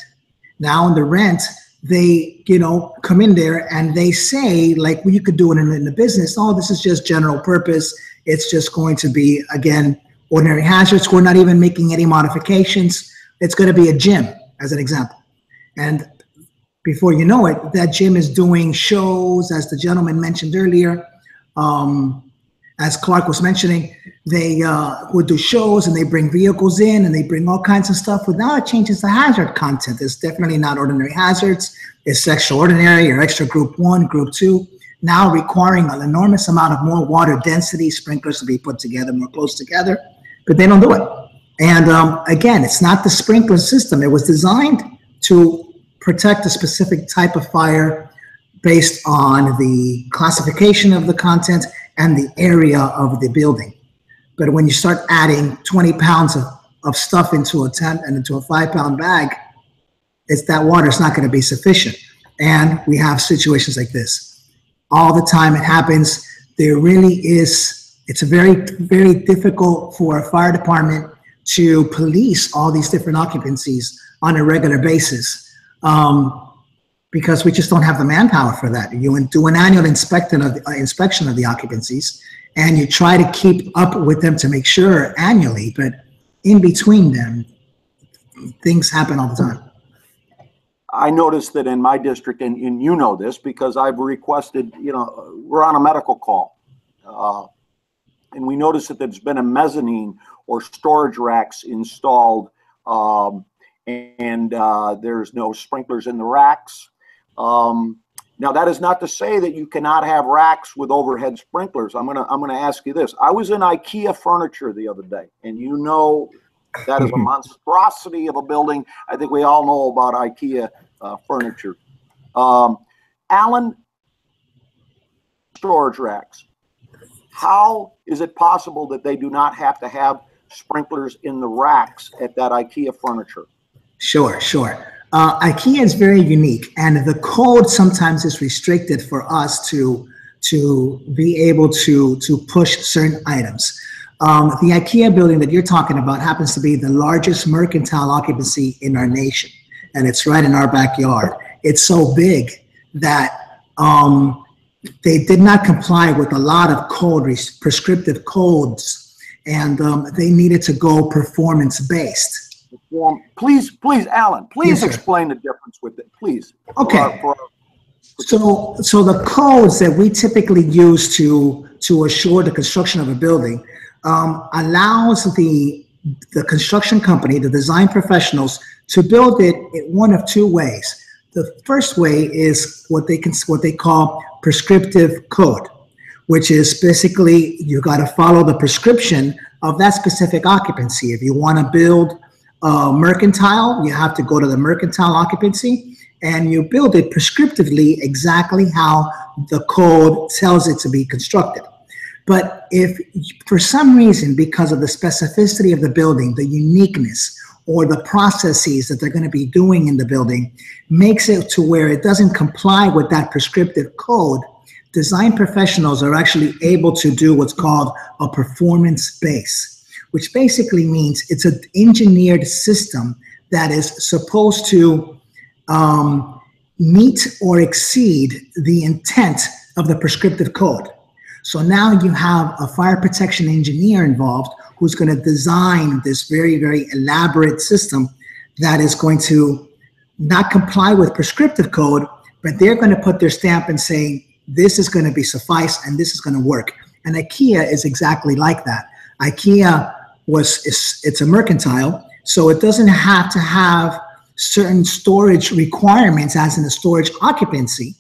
Now in the rent, they, you know, come in there and they say, like, well, you could do it in the business. Oh, this is just general purpose. It's just going to be, again, ordinary hazards. We're not even making any modifications. It's going to be a gym, as an example. And before you know it, that gym is doing shows, as the gentleman mentioned earlier. As Clark was mentioning, they would do shows and they bring vehicles in and they bring all kinds of stuff. But now it changes the hazard content. It's definitely not ordinary hazards. It's extraordinary or extra group 1, group 2. Now requiring an enormous amount of more water density, sprinklers to be put together, more close together, but they don't do it. And again, it's not the sprinkler system. It was designed to protect a specific type of fire based on the classification of the content and the area of the building. But when you start adding 20 pounds of stuff into a 10 and into a 5-pound bag, it's that water's not going to be sufficient. And we have situations like this. All the time it happens. There really is, it's very, very difficult for a fire department to police all these different occupancies on a regular basis. Because we just don't have the manpower for that. You do an annual inspection of the occupancies, and you try to keep up with them to make sure annually, but in between them, things happen all the time. I noticed that in my district, and you know this because I've requested, you know, we're on a medical call, and we noticed that there's been a mezzanine or storage racks installed, and there's no sprinklers in the racks. Now that is not to say that you cannot have racks with overhead sprinklers. I'm gonna ask you this. I was in IKEA furniture the other day, and you know that is a monstrosity of a building. I think we all know about IKEA furniture. Alan, storage racks. How is it possible that they do not have to have sprinklers in the racks at that IKEA furniture? Sure. IKEA is very unique, and the code sometimes is restricted for us to be able to push certain items. The IKEA building that you're talking about happens to be the largest mercantile occupancy in our nation, and it's right in our backyard. It's so big that they did not comply with a lot of prescriptive codes, and they needed to go performance-based. Please, Alan, please Yes, explain the difference with it, please. Okay. So the codes that we typically use to assure the construction of a building allows the construction company, the design professionals, to build it in one of two ways. The first way is what they call prescriptive code, which is basically you got to follow the prescription of that specific occupancy. If you want to build mercantile, you have to go to the mercantile occupancy and you build it prescriptively exactly how the code tells it to be constructed. But if for some reason, because of the specificity of the building, the uniqueness, or the processes that they're going to be doing in the building makes it to where it doesn't comply with that prescriptive code, design professionals are actually able to do what's called a performance base, which basically means it's an engineered system that is supposed to meet or exceed the intent of the prescriptive code. So now you have a fire protection engineer involved who's going to design this very, very elaborate system that is going to not comply with prescriptive code, but they're going to put their stamp and say, this is going to be suffice and this is going to work. And IKEA is exactly like that. IKEA it's a mercantile, so it doesn't have to have certain storage requirements as in the storage occupancy.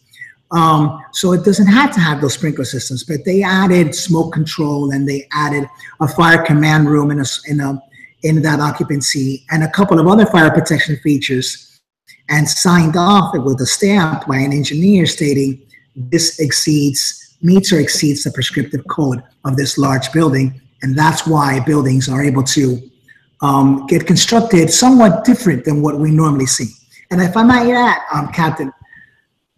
So it doesn't have to have those sprinkler systems, but they added smoke control and they added a fire command room in that occupancy and a couple of other fire protection features, and signed off with a stamp by an engineer stating this meets or exceeds the prescriptive code of this large building. And that's why buildings are able to get constructed somewhat different than what we normally see. And if I might add, Captain,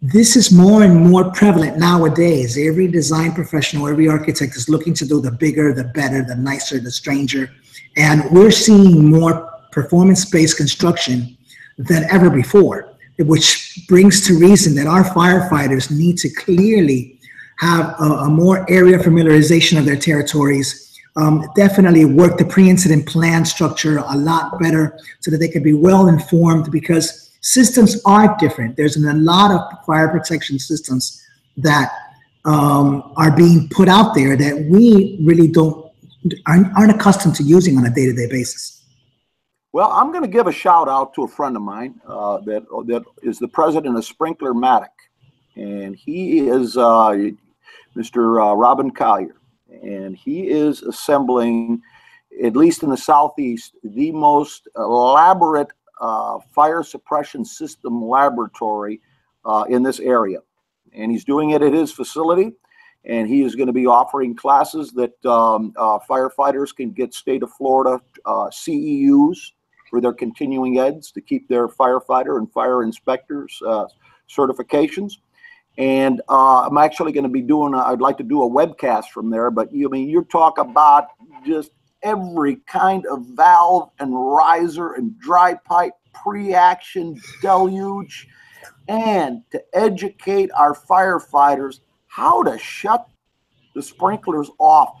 this is more and more prevalent nowadays. Every design professional, every architect is looking to do the bigger, the better, the nicer, the stranger. And we're seeing more performance-based construction than ever before, which brings to reason that our firefighters need to clearly have a more area familiarization of their territories, definitely work the pre-incident plan structure a lot better so that they can be well informed, because systems are different. There's a lot of fire protection systems that are being put out there that we really aren't accustomed to using on a day-to-day basis. Well, I'm going to give a shout out to a friend of mine that is the president of Sprinkler-Matic, and he is Mr. Robin Collier, and he is assembling, at least in the Southeast, the most elaborate fire suppression system laboratory in this area. And he's doing it at his facility, and he is going to be offering classes that firefighters can get state of Florida CEUs for their continuing eds to keep their firefighter and fire inspectors certifications. And I'm actually going to be doing, I'd like to do a webcast from there, but you talk about just every kind of valve and riser and dry pipe, pre-action deluge, and to educate our firefighters how to shut the sprinklers off.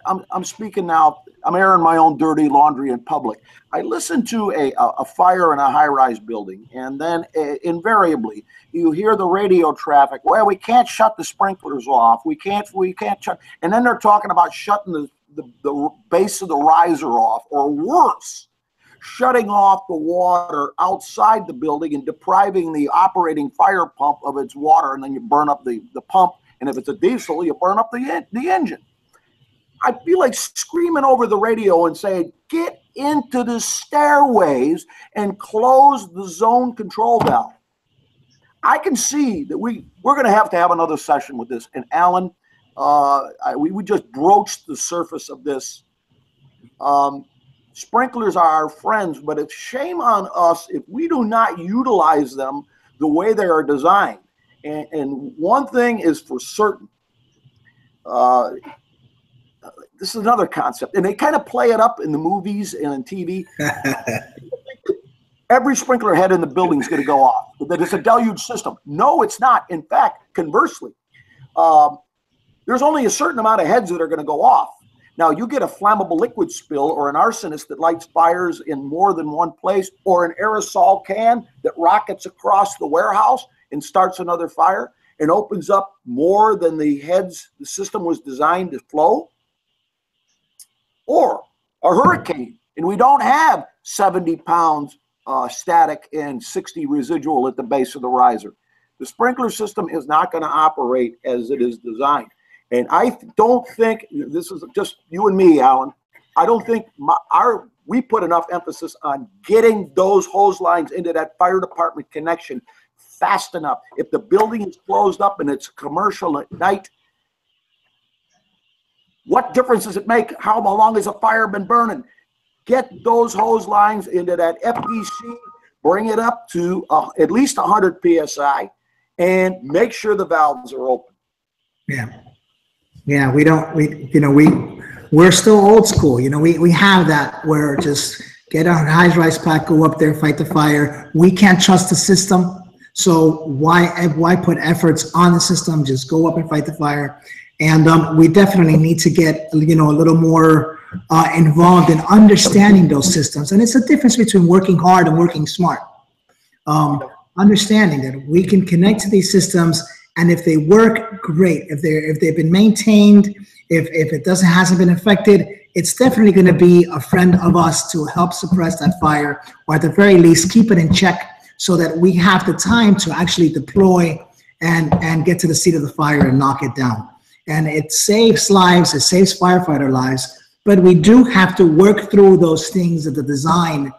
I'm speaking now, I'm airing my own dirty laundry in public. I listen to a fire in a high-rise building, and then invariably you hear the radio traffic, well, we can't shut the sprinklers off, we can't shut, and then they're talking about shutting the base of the riser off, or worse, shutting off the water outside the building and depriving the operating fire pump of its water, and then you burn up the pump, and if it's a diesel, you burn up the engine. I feel like screaming over the radio and saying, get into the stairways and close the zone control valve. I can see that we're going to have another session with this. And Alan, we just broached the surface of this. Sprinklers are our friends, but it's shame on us if we do not utilize them the way they are designed. And one thing is for certain, this is another concept, and they kind of play it up in the movies and on TV. Every sprinkler head in the building is going to go off. That it's a deluge system. No, it's not. In fact, conversely, there's only a certain amount of heads that are going to go off. Now, you get a flammable liquid spill or an arsonist that lights fires in more than one place, or an aerosol can that rockets across the warehouse and starts another fire and opens up more than the heads the system was designed to flow. Or a hurricane, and we don't have 70 pounds static and 60 residual at the base of the riser. The sprinkler system is not going to operate as it is designed. And I don't think, this is just you and me, Alan, I don't think we put enough emphasis on getting those hose lines into that fire department connection fast enough. If the building is closed up and it's commercial at night, what difference does it make? How long has a fire been burning? Get those hose lines into that FDC, bring it up to at least 100 PSI, and make sure the valves are open. Yeah, we're still old school. We have that where just get a high-rise pack, go up there, fight the fire. We can't trust the system, so why put efforts on the system? Just go up and fight the fire. And we definitely need to get a little more involved in understanding those systems. And it's a difference between working hard and working smart. Understanding that we can connect to these systems, and if they work, great. If they've been maintained, if it hasn't been affected, it's definitely going to be a friend of us to help suppress that fire, or at the very least keep it in check, so that we have the time to actually deploy and get to the seat of the fire and knock it down. And it saves lives, it saves firefighter lives, but we do have to work through those things that the design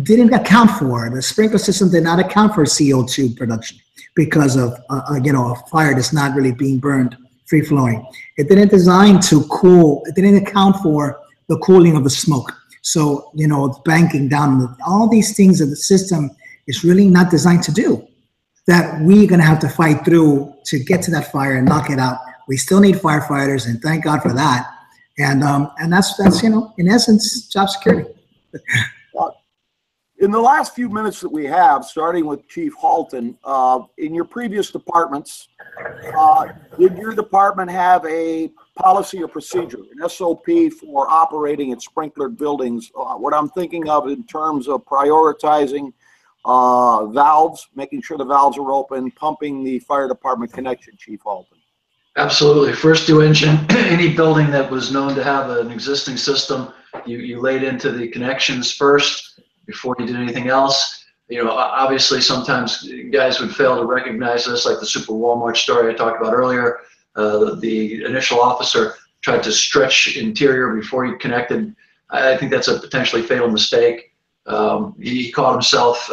didn't account for. The sprinkler system did not account for CO2 production because of a fire that's not really being burned, free flowing. It didn't design to cool. It didn't account for the cooling of the smoke. So it's banking down. All these things that the system is really not designed to do, that we're going to have to fight through to get to that fire and knock it out. We still need firefighters, and thank God for that. And that's in essence, job security. In the last few minutes that we have, starting with Chief Halton, in your previous departments, did your department have a policy or procedure, an SOP for operating at sprinklered buildings? What I'm thinking of in terms of prioritizing valves, making sure the valves are open, pumping the fire department connection, Chief Halton. Absolutely. First due engine, any building that was known to have an existing system, you laid into the connections first before you did anything else. Obviously sometimes guys would fail to recognize this, like the Super Walmart story I talked about earlier. The initial officer tried to stretch interior before he connected. I think that's a potentially fatal mistake. He caught himself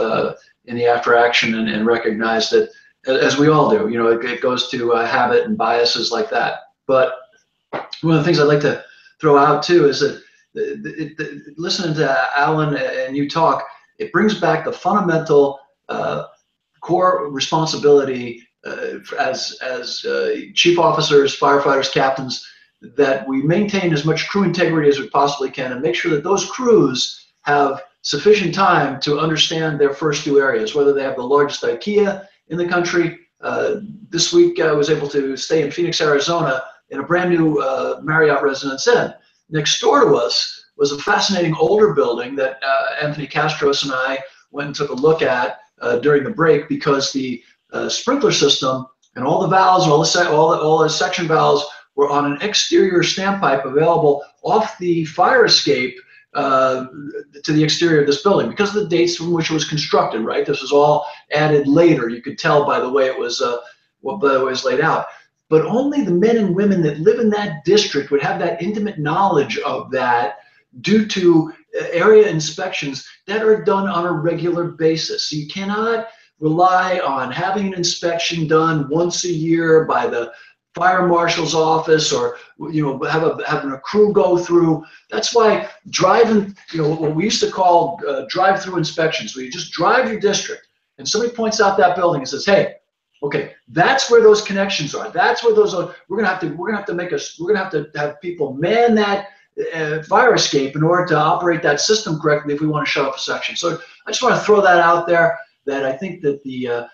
in the after action and recognized it, as we all do. It goes to habit and biases like that. But one of the things I'd like to throw out too is that listening to Alan and you talk, it brings back the fundamental core responsibility as chief officers, firefighters, captains, that we maintain as much crew integrity as we possibly can and make sure that those crews have sufficient time to understand their first due areas, whether they have the largest IKEA in the country. This week I was able to stay in Phoenix, Arizona in a brand new Marriott Residence Inn. Next door to us was a fascinating older building that Anthony Castros and I went and took a look at during the break, because the sprinkler system and all the valves, all the section valves were on an exterior standpipe available off the fire escape to the exterior of this building, because of the dates from which it was constructed, right? This was all added later. You could tell by the way it was laid out. But only the men and women that live in that district would have that intimate knowledge of that, due to area inspections that are done on a regular basis. So you cannot rely on having an inspection done once a year by the fire marshal's office, or having a crew go through. That's why driving, what we used to call drive-through inspections, where you just drive your district and somebody points out that building and says, hey, okay, that's where those connections are. That's where those are. We're gonna have to have people man that fire escape in order to operate that system correctly if we want to shut off a section. So I just want to throw that out there, that I think that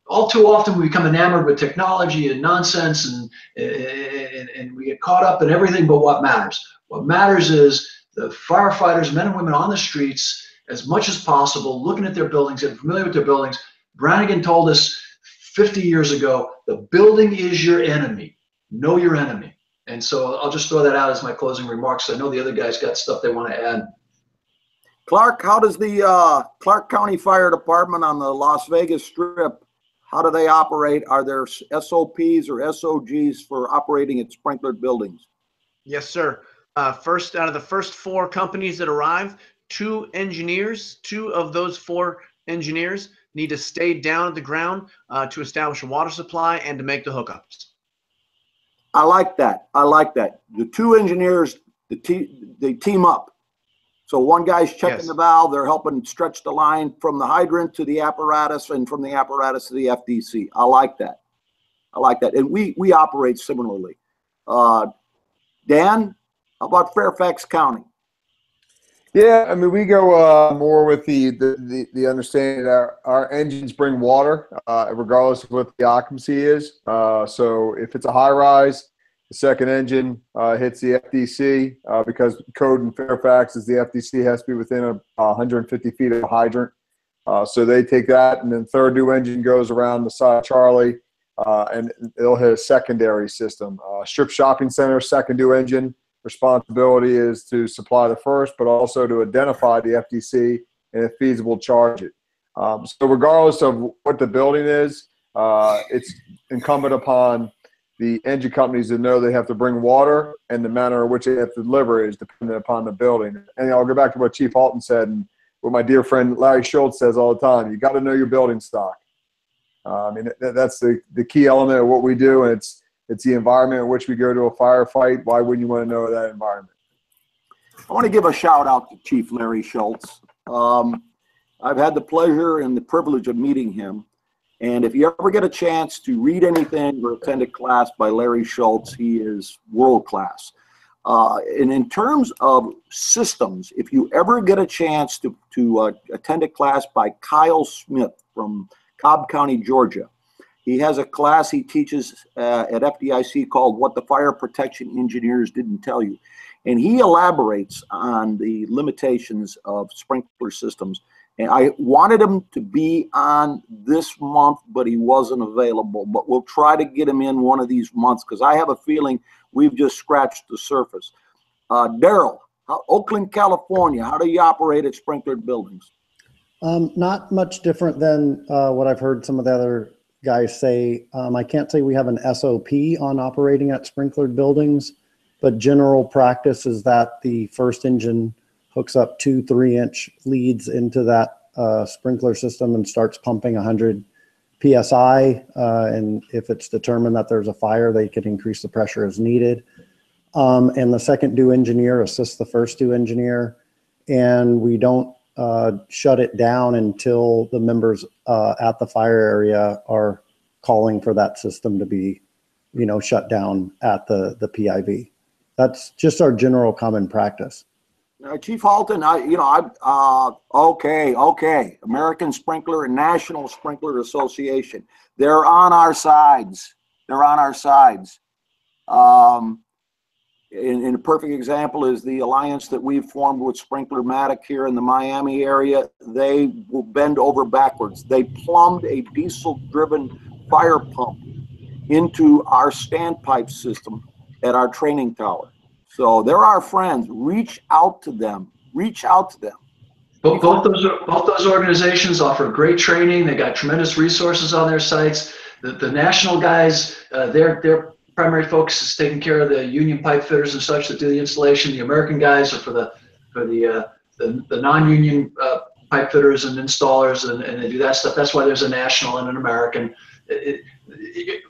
all too often we become enamored with technology and nonsense, and we get caught up in everything but what matters. What matters is the firefighters, men and women on the streets, as much as possible, looking at their buildings, getting familiar with their buildings. Brannigan told us 50 years ago, the building is your enemy. Know your enemy. And so I'll just throw that out as my closing remarks. I know the other guys got stuff they want to add. Clark, how does the Clark County Fire Department on the Las Vegas Strip, how do they operate? Are there SOPs or SOGs for operating at sprinklered buildings? Yes, sir. First, out of the first 4 companies that arrive, 2 of those 4 engineers need to stay down at the ground to establish a water supply and to make the hookups. I like that. I like that. The 2 engineers, they team up. So one guy's checking the valve, they're helping stretch the line from the hydrant to the apparatus, and from the apparatus to the FDC. I like that. I like that. And we operate similarly. Dan, how about Fairfax County? Yeah, I mean, we go more with the understanding that our engines bring water, regardless of what the occupancy is. So if it's a high rise, The second engine hits the FDC because code in Fairfax is the FDC has to be within 150 feet of a hydrant. So they take that, and then third due engine goes around the side of Charlie, and it'll hit a secondary system. Strip shopping center, second due engine. Responsibility is to supply the first, but also to identify the FDC and if feasible, charge it. So regardless of what the building is, it's incumbent upon the engine companies to know they have to bring water, and the manner in which they have to deliver is dependent upon the building. And I'll go back to what Chief Halton said and what my dear friend Larry Schultz says all the time. You got to know your building stock. I mean, that's the key element of what we do, and it's the environment in which we go to a firefight. Why wouldn't you want to know that environment? I want to give a shout out to Chief Larry Schultz. I've had the pleasure and the privilege of meeting him. And if you ever get a chance to read anything or attend a class by Larry Schultz, he is world class. And in terms of systems, if you ever get a chance to attend a class by Kyle Smith from Cobb County, Georgia, he has a class he teaches at FDIC called What the Fire Protection Engineers Didn't Tell You. And he elaborates on the limitations of sprinkler systems. And I wanted him to be on this month, but he wasn't available. But we'll try to get him in one of these months because I have a feeling we've just scratched the surface. Daryl, Oakland, California, how do you operate at sprinklered buildings? Not much different than what I've heard some of the other guys say. I can't say we have an SOP on operating at sprinklered buildings, but general practice is that the first engine hooks up 2 3-inch leads into that sprinkler system and starts pumping 100 PSI. And if it's determined that there's a fire, they can increase the pressure as needed. And the second due engineer assists the first due engineer. And we don't shut it down until the members at the fire area are calling for that system to be, shut down at the PIV. That's just our general common practice. Chief Halton, okay. American Sprinkler and National Sprinkler Association. They're on our sides. And a perfect example is the alliance that we've formed with Sprinkler-Matic here in the Miami area. They will bend over backwards. They plumbed a diesel-driven fire pump into our standpipe system at our training tower. So they're our friends. Reach out to them. Both those organizations offer great training. They got tremendous resources on their sites. The national guys, their primary focus is taking care of the union pipe fitters and such that do the installation. The American guys are for the non-union pipe fitters and installers, and they do that stuff. That's why there's a national and an American.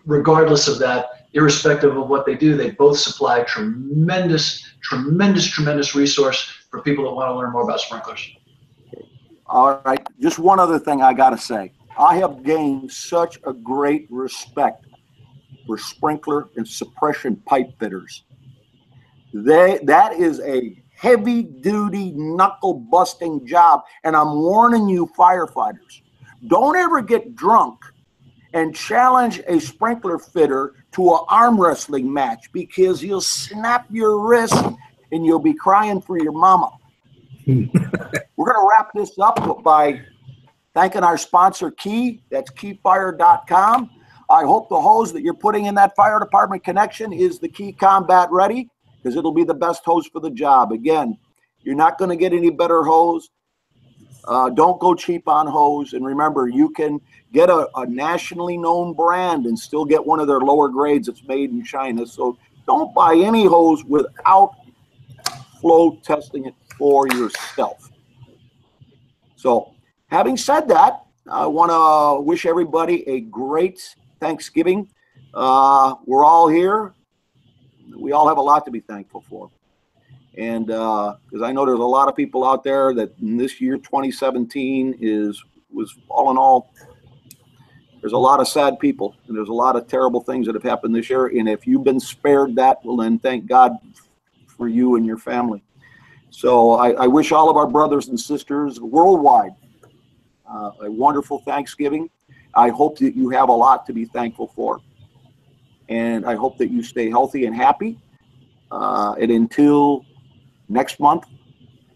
Regardless of that, irrespective of what they do, they both supply tremendous resource for people that want to learn more about sprinklers. All right, just one other thing I got to say. I have gained such a great respect for sprinkler and suppression pipe fitters. That is a heavy-duty, knuckle-busting job, and I'm warning you firefighters, don't ever get drunk and challenge a sprinkler fitter to an arm wrestling match because you'll snap your wrist and you'll be crying for your mama. We're going to wrap this up by thanking our sponsor, Key. That's keyfire.com. I hope the hose that you're putting in that fire department connection is the Key Combat Ready, because it'll be the best hose for the job. Again, you're not going to get any better hose. Don't go cheap on hose. And remember, you can get a nationally known brand and still get one of their lower grades that's made in China. So don't buy any hose without flow testing it for yourself. So having said that, I want to wish everybody a great Thanksgiving. We're all here. We all have a lot to be thankful for. And because I know there's a lot of people out there that in this year, 2017, was all in all, there's a lot of sad people and there's a lot of terrible things that have happened this year. And if you've been spared that, well, then thank God for you and your family. So I wish all of our brothers and sisters worldwide a wonderful Thanksgiving. I hope that you have a lot to be thankful for. and I hope that you stay healthy and happy. And until next month,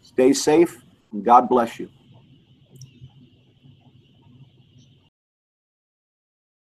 stay safe, and God bless you.